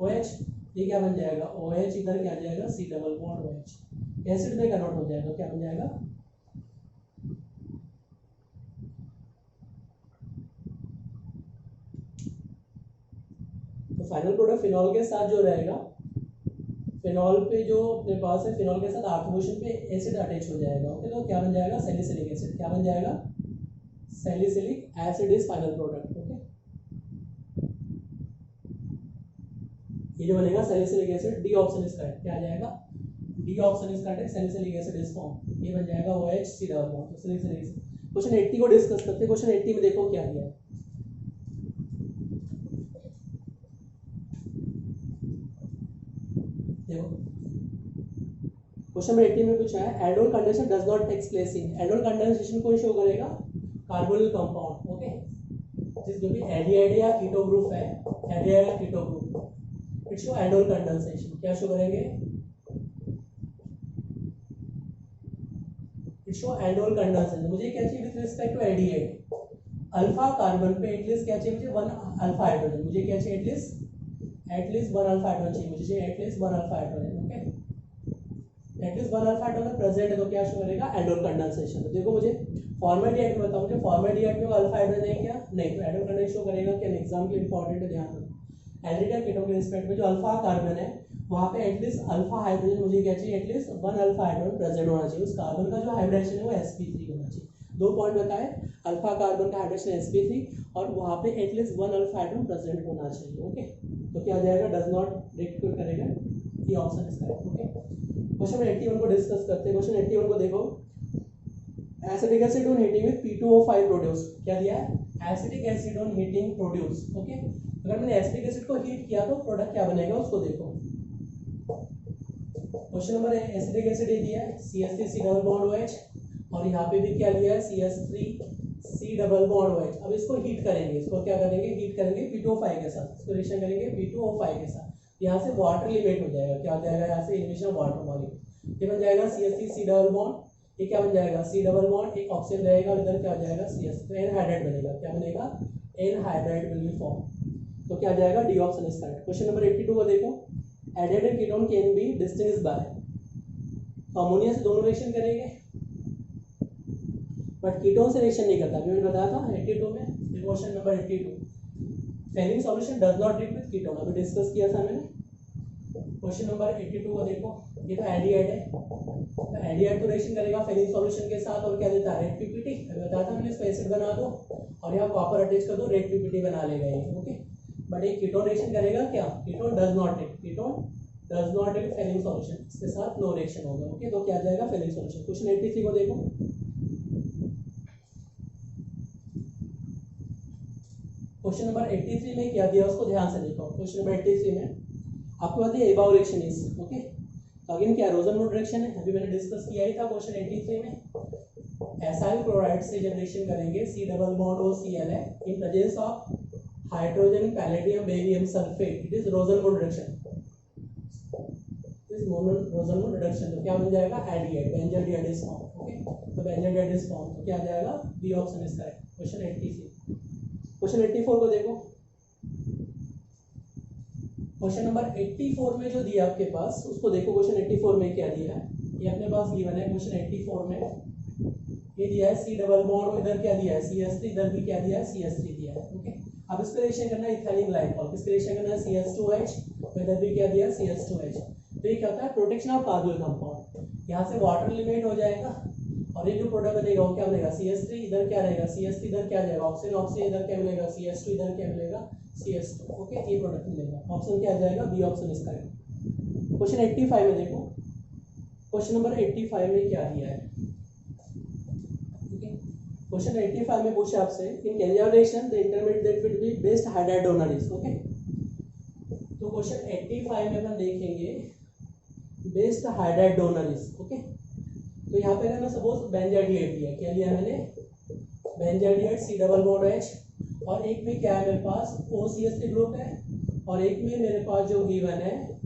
OH, ये क्या बन जाएगा OH, इधर क्या आ जाएगा C double bond OH, acid में कन्वर्ट हो जाएगा। क्या बन जाएगा, तो फाइनल प्रोडक्ट फिनॉल के साथ जो रहेगा, फिनॉल पे जो अपने पास है फिनॉल के साथ आर्थोपोशन पे एसिड अटैच हो जाएगा। ओके, तो क्या बन जाएगा सैलिसिलिक एसिड, क्या बन जाएगा salicylic acid is final product. Okay, ये जो बनेगा salicylic acid, D option is correct, क्या आ जाएगा D option is correct, salicylic acid is form, ये बन जाएगा OH C डबल बॉन्ड। तो सैलिसिलिक एसिड क्वेश्चन 80 को डिस्कस करते हैं। क्वेश्चन 80 में देखो क्या दिया है, देखो क्वेश्चन में 80 में पूछा है aldol condensation does not takes place in, aldol condensation को शो करेगा कार्बोनिल कंपाउंड। ओके, जिस जो भी एल्डिहाइड या कीटो ग्रुप है, एल्डिहाइड या keto group, it show aldol condensation, क्या शो करेंगे इट शो एल्डोल कंडेंसेशन। मुझे क्या चाहिए with respect to aldehyde, alpha carbon पे एटलीस्ट क्या चाहिए मुझे 1 अल्फा हाइड्रोजन, मुझे क्या चाहिए एटलीस्ट 1 अल्फा हाइड्रोजन चाहिए, मुझे चाहिए at least 1 alpha hydrogen. Okay, at least 1 alpha hydrogen present है तो क्या शो करेगा एल्डोल कंडेंसेशन। तो देखो मुझे फॉर्मेलिटी में बताओ, मुझे फॉर्मेलिटी में अल्फा हाइड्रोजन है क्या, नहीं, तो एल्डोल कंडेंसेशन शो करेगा क्या, एग्जाम के लिए इंपॉर्टेंट है, ध्यान रखो एल्डिहाइड या कीटोन के रिस्पेक्ट में जो अल्फा कार्बन है वहाँ पे एटलीस्ट अल्फा हाइड्रोजन, मुझे क्या चाहिए एटलीस्ट 1 अल्फा हाइड्रोजन प्रेजेंट होना चाहिए, उस कार्बन का जो हाइब्रिडेशन है वो sp3 होना चाहिए। 2 पॉइंट बताए, अल्फा कार्बन का हाइड्रोजन sp3 और वहाँ पे एटलीस्ट 1 अल्फा हाइड्रोजन प्रेजेंट होना चाहिए। ओके, तो क्या आ जाएगा डज नॉट रिक्वेयर करेगा, ये option is correct. Okay, question 81 को डिस्कस करते हैं। क्वेश्चन 81 को देखो, acetic acid on heating with P2O5 produce, क्या दिया है acetic acid on heating produce. Okay, अगर मैंने एसिटिक एसिड को हीट किया तो प्रोडक्ट क्या बनेगा उसको देखो। क्वेश्चन नंबर है एसिटिक एसिड दिया है CH3 C double bond OH, और यहाँ पे भी क्या लिया है CH3 C double bond OH। अब इसको हीट करेंगे, इसको क्या करेंगे हीट करेंगे P2O5 के साथ, इसको रिएक्शन करेंगे P2O5 के साथ, यहाँ से वाटर लिमिट हो जाएगा, क्या हो जाएगा यहाँ से एलिमिनेशन वाटर मॉलिक्यूल, ये बन जाएगा CH3 C डबल बॉन्ड, ये क्या बन जाएगा C डबल बॉन्ड, एक ऑक्सीजन रहेगा और इधर क्या हो जाएगा CH, तो एनहाइड्राइड बनेगा, क्या बनेगा एनहाइड्राइड विल बी फॉर्म, तो क्या आ जाएगा D option is correct. Question number 82 को देखो, added ketone can be distinguished by, ammonia से दोनों रिएक्शन करेंगे बट कीटोन से रिएक्शन नहीं करता, मैंने बताया था 82 में। Question number 82, fennec solution does not react with ketone, अभी डिस्कस किया था मैंने। क्वेश्चन नंबर 82 को देखो, ये तो एडिएट है, तो एडिएट तो रिएक्शन करेगा फेलिंग सॉल्यूशन के साथ, और क्या देता है, रेड पीपीटी। बताया था मैंने, इसको एसिड बना दो और यहाँ कॉपर अटैच कर दो, रेड पीपीटी बना लेगा ये। ओके, बट ये कीटोन रिएक्शन करेगा क्या, ketone does not take Fehling solution, इसके साथ नो रिएक्शन होगा। ओके, तो क्या आ जाएगा, फेलिंग सॉल्यूशन। क्वेश्चन 83 को देखो। क्वेश्चन नंबर 83 में क्या दिया उसको ध्यान से देखो। क्वेश्चन नंबर 83 में आपको बताइए एबाउ रिएक्शन इज, ओके, तो अगेन क्या रोजनवुड रिएक्शन है, अभी मैंने डिस्कस किया ही था क्वेश्चन 83 में। एसाइल क्लोराइड से जब रिएक्शन करेंगे C double bond O C L है in presence of hydrogen palladium barium sulphate, it is Rosenmund reaction, is Rosenmund reaction. तो क्या बन जाएगा, एडिएट, बेंजोडिएट इज फॉर्म। ओके, तो बेंजोडिएट इज फॉर्म, तो क्या आ जाएगा, B option is correct. Question 83। Question 84 को देखो। क्वेश्चन नंबर 84 में जो दिया आपके पास उसको देखो। क्वेश्चन 84 में क्या दिया है, ये अपने पास गिवन है। क्वेश्चन 84 में ये दिया है सी डबल बॉन्ड, इधर क्या दिया है CH3, इधर भी क्या दिया है CH3 दिया है। ओके, अब इसका रिएक्शन करना है इथाइलिन ग्लाइकॉल, किसका रिएक्शन करना है CH2H, तो इधर भी क्या दिया है CH2H। तो ये क्या होता है, प्रोटेक्शन ऑफ कार्बोनिल कंपाउंड, यहाँ से वाटर एलिमिनेट हो जाएगा और ये जो प्रोडक्ट बनेगा वो क्या बनेगा, CH3, इधर क्या रहेगा CH3, इधर क्या जाएगा ऑक्सीजन, ऑक्सीजन इधर क्या मिलेगा CH2, इधर क्या मिलेगा CH2। ओके, ये प्रोडक्ट मिलेगा, ऑप्शन क्या आ जाएगा, बी ऑप्शन इसका है। क्वेश्चन 85 में देखो। क्वेश्चन नंबर 85 में क्या दिया है, क्वेश्चन 85 में पूछा आपसे in candidate reaction the intermediate that will be best hydride donor is. Okay, तो क्वेश्चन 85 में अपन देखेंगे best hydride donor is. Okay, तो यहाँ पे अगर मैं सपोज बेंजाडिएट दिया, क्या लिया मैंने, बेंजाडिएट सी डबल बॉन्ड H, और एक में क्या है मेरे पास OCH3 ग्रुप है, और एक में मेरे पास जो गिवन है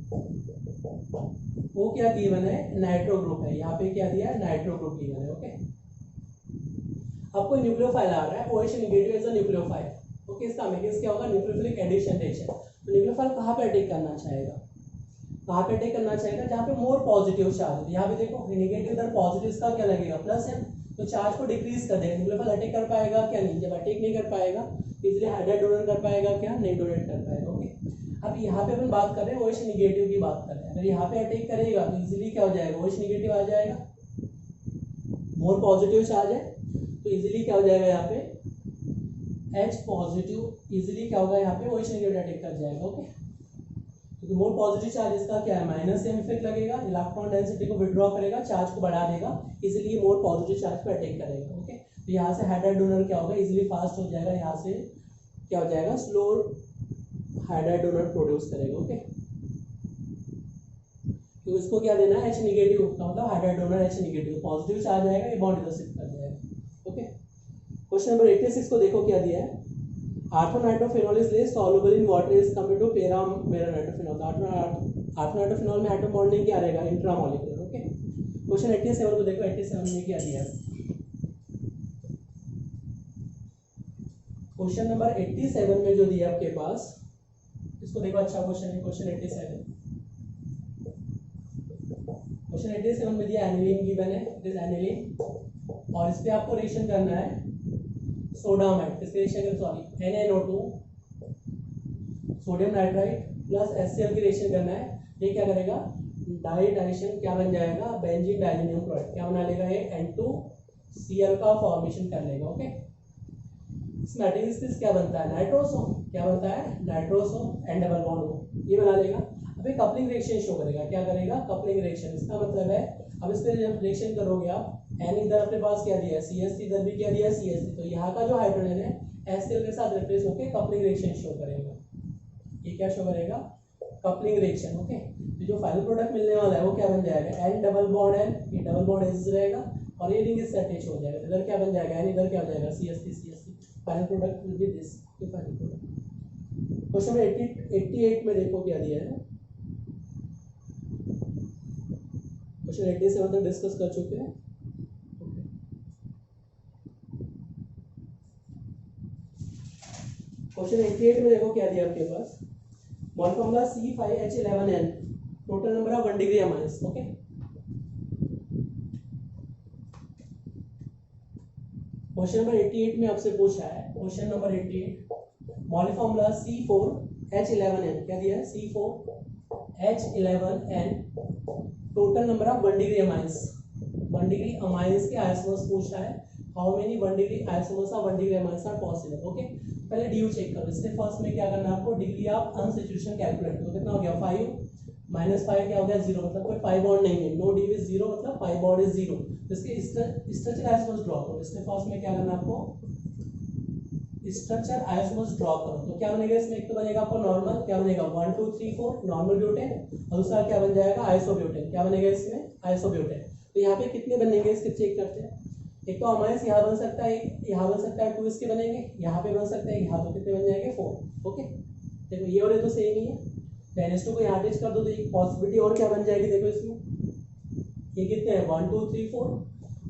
वो क्या गिवन है, नाइट्रो ग्रुप है। यहाँ पे क्या दिया है, नाइट्रो ग्रुप गिवन है। ओके, आपको न्यूक्लियोफाइल आ रहा है, OH negative is a nucleophile. Okay, इसका मीनिंग क्या होगा, न्यूक्लियोफिलिक एडिशन रिएक्शन। तो न्यूक्लियोफाइल कहाँ पे अटैक करना चाहेगा, कहाँ पे अटैक करना चाहेगा, जहाँ पे मोर पॉजिटिव चार्ज है। यहाँ पे देखो नेगेटिव इधर पॉजिटिव, इसका क्या लगेगा प्लस है, तो चार्ज को डिक्रीज कर देगा। न्यूक्लियोफाइल अटैक कर पाएगा क्या, नहीं, जब अटैक नहीं कर पाएगा इसलिए हाइड्राइड डोनेट कर पाएगा क्या, नहीं डोनेट कर पाएगा। ओके, अब यहाँ पे अपन बात कर रहे हैं OH नेगेटिव की बात कर रहे हैं, अगर यहाँ पे अटैक करेगा तो इजीली क्या हो जाएगा, OH नेगेटिव आ जाएगा, मोर पॉजिटिव चार्ज है तो इजीली क्या हो जाएगा, यहाँ पे H पॉजिटिव इजीली क्या होगा, यहाँ पे OH नेगेटिव अटैक कर जाएगा। ओके, क्योंकि मोर पॉजिटिव चार्ज इसका क्या है, माइनस एम इफेक्ट लगेगा, इलेक्ट्रॉन डेंसिटी को विड्रॉ करेगा, चार्ज को बढ़ा देगा, इसलिए मोर पॉजिटिव चार्ज पे अटैक करेगा। ओके, तो यहाँ से हाइड्राइड डोनर क्या होगा, इजीली फास्ट हो जाएगा, यहाँ से क्या हो जाएगा, स्लो हाइड्राइड डोनर प्रोड्यूस करेगा। ओके, तो इसको क्या देना है, H नेगेटिव का मतलब hydride donor H negative, positive charge आएगा, ये बॉन्ड इधर शिफ्ट कर जाएगा। ओके, क्वेश्चन नंबर 86 को देखो क्या दिया है, ortho nitrophenol is less soluble in water is compared to पैरामेरानाइट्रोफेनॉल। आर्थोनाइट्रोफेनॉल में एटम बॉन्डिंग क्या रहेगा, इंट्रामॉलिक्यूलर। ओके, क्वेश्चन 87 को देखो, 87 में क्या दिया है। क्वेश्चन नंबर 87 में जो दिया आपके पास, इसको देखो, अच्छा क्वेश्चन है क्वेश्चन 87। क्वेश्चन 87 में दिया एनिलीन गिवन है, इट इज एनिलीन, और इस पे आपको रिएक्शन करना है सोडामाइड, इसके रिएक्शन कर sorry NaNO2 sodium nitride plus HCl की रिएक्शन करना है। ये क्या करेगा, डाइडाइशन क्या बन जाएगा, बेंजीन डाइजीनियम क्लोराइड क्या बना लेगा, ये N2Cl का फॉर्मेशन कर लेगा। ओके, इस मटेरियल से क्या बनता है, नाइट्रोसो, क्या बनता है, nitroso N double bond O, ये बना लेगा। अब ये कपलिंग रिएक्शन शो करेगा, क्या करेगा, कपलिंग रिएक्शन। इसका मतलब है अब इस पे जब रिएक्शन करोगे आप, N इधर अपने पास क्या दिया है CH3, इधर भी क्या दिया है CH3, तो यहाँ का जो हाइड्रोजन है HCl के साथ रिप्लेस होकर कपलिंग रिएक्शन शो करेगा। ये क्या शो करेगा, कपलिंग रिएक्शन। ओके, तो जो फाइनल प्रोडक्ट मिलने वाला है वो क्या बन जाएगा, N डबल बॉन्ड N, ये डबल बॉन्ड H रहेगा और ये रिंग इससे अटैच हो जाएगा, इधर क्या बन जाएगा, N इधर क्या हो जाएगा CH3, final product will be this, final product. Question 88 में देखो क्या दिया है, क्वेश्चन 87 तक डिस्कस कर चुके हैं। क्वेश्चन 88 में देखो क्या दिया आपके पास, mol formula C5H11N, total number of 1 degree amines. Okay, question number 88 में आपसे पूछा है, question number 88 mall formula C4H11N, क्या दिया है, C4H11N, total number of 1 degree amines, 1 degree amines के आइसोमर्स पूछा है, how many 1 degree isomers of 1 degree amines are possible. Okay, पहले ड्यू चेक करो। इससे फर्स्ट में क्या करना है आपको, डिग्री ऑफ अनसैचुरेशन कैलकुलेट करो। कितना हो गया 5 माइनस 5 क्या हो गया 0, मतलब कोई 5 बॉन्ड नहीं है, नो डी इज 0 मतलब 5 बॉन्ड इज 0। इसके स्ट्रक्चर आइसोमर्स ड्रॉ करो। इसके फर्स्ट में क्या करना है आपको, स्ट्रक्चर आइसोमर्स ड्रॉ करो। तो क्या बनेगा इसमें, एक तो बनेगा आपको नॉर्मल, क्या बनेगा 1 2 3 4 नॉर्मल ब्यूटेन, और दूसरा क्या बन जाएगा आइसोब्यूटेन। क्या बनेगा इसमें, आइसोब्यूटेन। तो यहाँ पे कितने बनेंगे इसके चेक करते हैं। एक तो अमाइंस यहाँ बन सकता है, एक यहाँ बन सकता है, 2 इसके बनेंगे, यहाँ पे बन सकता है यहाँ, तो कितने बन जाएंगे 4। ओके, देखो ये और ये तो सेम ही है, NH2 को यहाँ अटैच कर दो तो एक पॉसिबिलिटी और क्या बन जाएगी, देखो इसमें ये कितने हैं 1 2 3 4।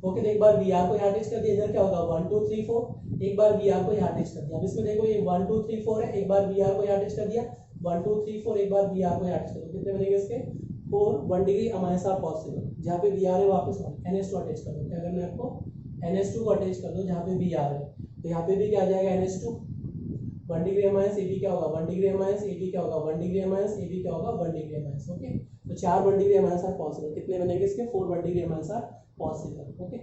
ओके, तो एक बार Br को यहाँ अटैच कर दिया, इधर क्या होगा 1 2 3 4, एक बार Br को यहाँ अटैच कर दिया। अब इसमें देखो ये 1 2 3 4 है, एक बार Br को यहाँ अटैच कर दिया, 1 2 3 4, एक बार Br को यहाँ अटैच कर दिया, कितने बनेंगे इसके 4 1 डिग्री अमाइंस आर पॉसिबल। जहाँ पे Br है वापस NH2 अटैच कर दो। क्या करना है आपको, NH2 को अटैच कर दो जहाँ पे Br है, तो यहाँ पे भी क्या आ जाएगा NH2 1 डिग्री अमाइंस, AB क्या होगा 1 डिग्री अमाइंस, AB क्या होगा 1 डिग्री अमाइंस, AB क्या होगा 1 डिग्री अमाइंस। ओके, तो 4 1 डिग्री अमाइंस आर पॉसिबल। कितने बनेंगे इसके 4 1 degree amines are possible. Okay,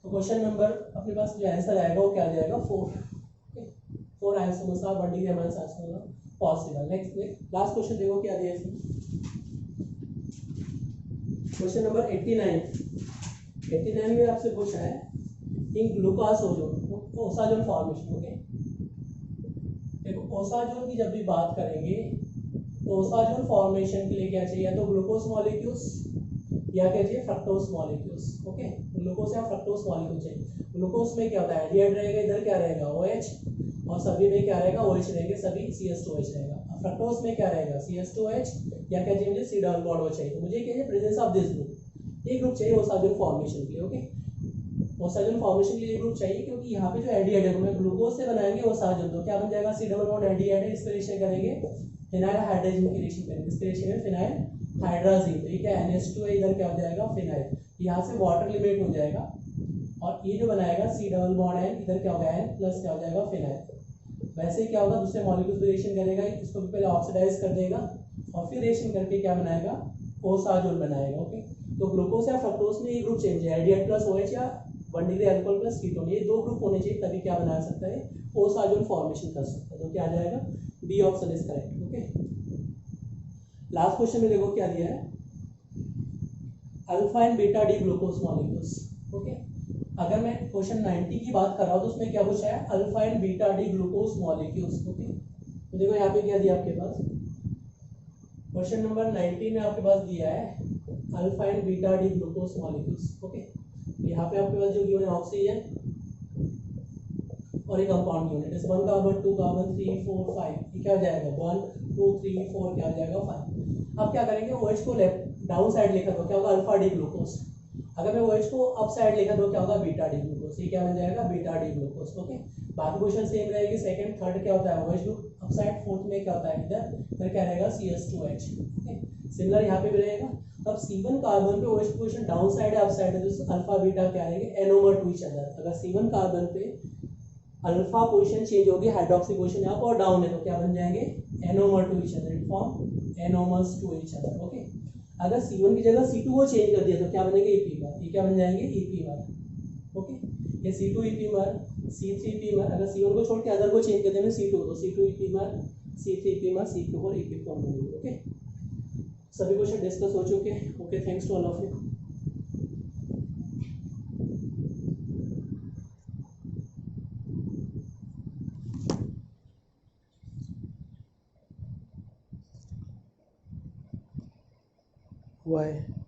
तो क्वेश्चन नंबर अपने पास जो आंसर आएगा वो क्या आ जाएगा 4। 4 isomers are 1 degree amines are possible. Next last question देखो क्या दिया इसमें, क्वेश्चन नंबर 89 में आपसे पूछा है in glucose osazone formation. Okay, देखो ओसाजोन की जब भी बात करेंगे तो ओसाजोन फॉर्मेशन के लिए क्या चाहिए, तो ग्लूकोज मॉलिक्यूल्स या क्या चाहिए फ्रक्टोज मॉलिक्यूल्स। ओके, ग्लूकोज या फ्रक्टोज मॉलिक्यूल चाहिए। ग्लूकोज में क्या होता है एल्डिहाइड रहेगा, इधर क्या रहेगा OH, और सभी में क्या रहेगा OH रहेंगे, सभी CH2H रहेगा। फ्रक्टोज में क्या रहेगा CH2H या क्या चाहिए मुझे C डबल बॉन्ड O चाहिए। तो मुझे क्या चाहिए प्रेजेंस ऑफ दिस ग्रुप, ये ग्रुप चाहिए ओसाजोन फॉर्मेशन के लिए। ओके, ओसाजोन फॉर्मेशन के लिए ग्रुप चाहिए क्योंकि यहाँ पे जो एल्डिहाइड है हमें ग्लूकोज से बनाएंगे ओसाजोन, तो क्या बन जाएगा C डबल बॉन्ड एल्डिहाइड है, इसका रिएक्शन करेंगे फिनाइल हाइड्रोजन की रिएक्शन करेंगे, इसके रिएक्शन में फिनाइल हाइड्राजीन, तो ये क्या NH2 है, इधर क्या हो जाएगा फिनाइल, यहाँ से वाटर लिमिट हो जाएगा, और ये जो बनाएगा C डबल बॉन्ड N, इधर क्या होगा N प्लस क्या हो जाएगा फिनाइल। वैसे ही क्या होगा दूसरे मॉलिक्यूल्स भी रिएक्शन करेगा, इसको भी पहले ऑक्सीडाइज कर देगा और फिर रिएक्शन करके क्या बनाएगा ओसाजोन बनाएगा। ओके, तो ग्लूकोज या फ्रक्टोज में ये ग्रुप चेंज है, एल्डिहाइड प्लस OH या 1 डिग्री अल्कोहल प्लस कीटोन, ये 2 ग्रुप होने चाहिए तभी क्या बना सकता है ओसाजोन फॉर्मेशन कर सकता है। तो क्या आ जाएगा B option is correct. Okay, last question में देखो क्या दिया है, alpha and beta D glucose molecules. Okay, अगर मैं क्वेश्चन 90 की बात कर रहा हूँ तो उसमें क्या पूछा है alpha and beta D glucose molecules. Okay, तो देखो यहाँ पे क्या दिया आपके पास, क्वेश्चन नंबर 90 में आपके पास दिया है alpha and beta D glucose molecules. Okay, यहाँ पे आपके पास जो गिवन है ऑक्सीजन और एक कंपाउंड गिवन है, जैसे 1 कार्बन 2 कार्बन 3 4 5, ये क्या हो जाएगा 1 2 3 4 क्या हो जाएगा 5। अब क्या करेंगे OH को लेफ्ट डाउन साइड लिखा तो क्या होगा अल्फा डी ग्लूकोज, अगर मैं OH को अप साइड लिखा तो क्या होगा बीटा डी ग्लूकोज, ये क्या बन जाएगा बीटा डी ग्लूकोज। ओके, बाकी क्वेश्चन सेम रहेगी, सेकंड थर्ड क्या होता है OH group up side, fourth में क्या होता है इधर क्या रहेगा CH2H। ओके, सिमिलर यहाँ पे भी रहेगा। अब C1 कार्बन पे OH पोजीशन डाउन साइड है अप साइड है, तो अल्फा बीटा क्या रहेंगे n ओवर 2 ईच अदर। अगर C1 कार्बन पे अल्फा पोजीशन चेंज होगी, हाइड्रोक्सी पोजीशन अप और डाउन है, तो क्या बन जाएंगे n over 2 each other, it form n over 2 each other. Okay, अगर C1 की जगह C2 को चेंज कर दिया तो क्या बनेंगे EP बार, ये क्या बन जाएंगे EP बार। ओके, ये C2 EP bar C3 EP बार, अगर C1 को छोड़ के अदर को चेंज कर देंगे C2 तो C2 EP bar C3 EP bar C4 EP form बनेंगे। ओके, सभी क्वेश्चन डिस्कस हो चुके हैं। Okay, thanks to all of you. हुआ है।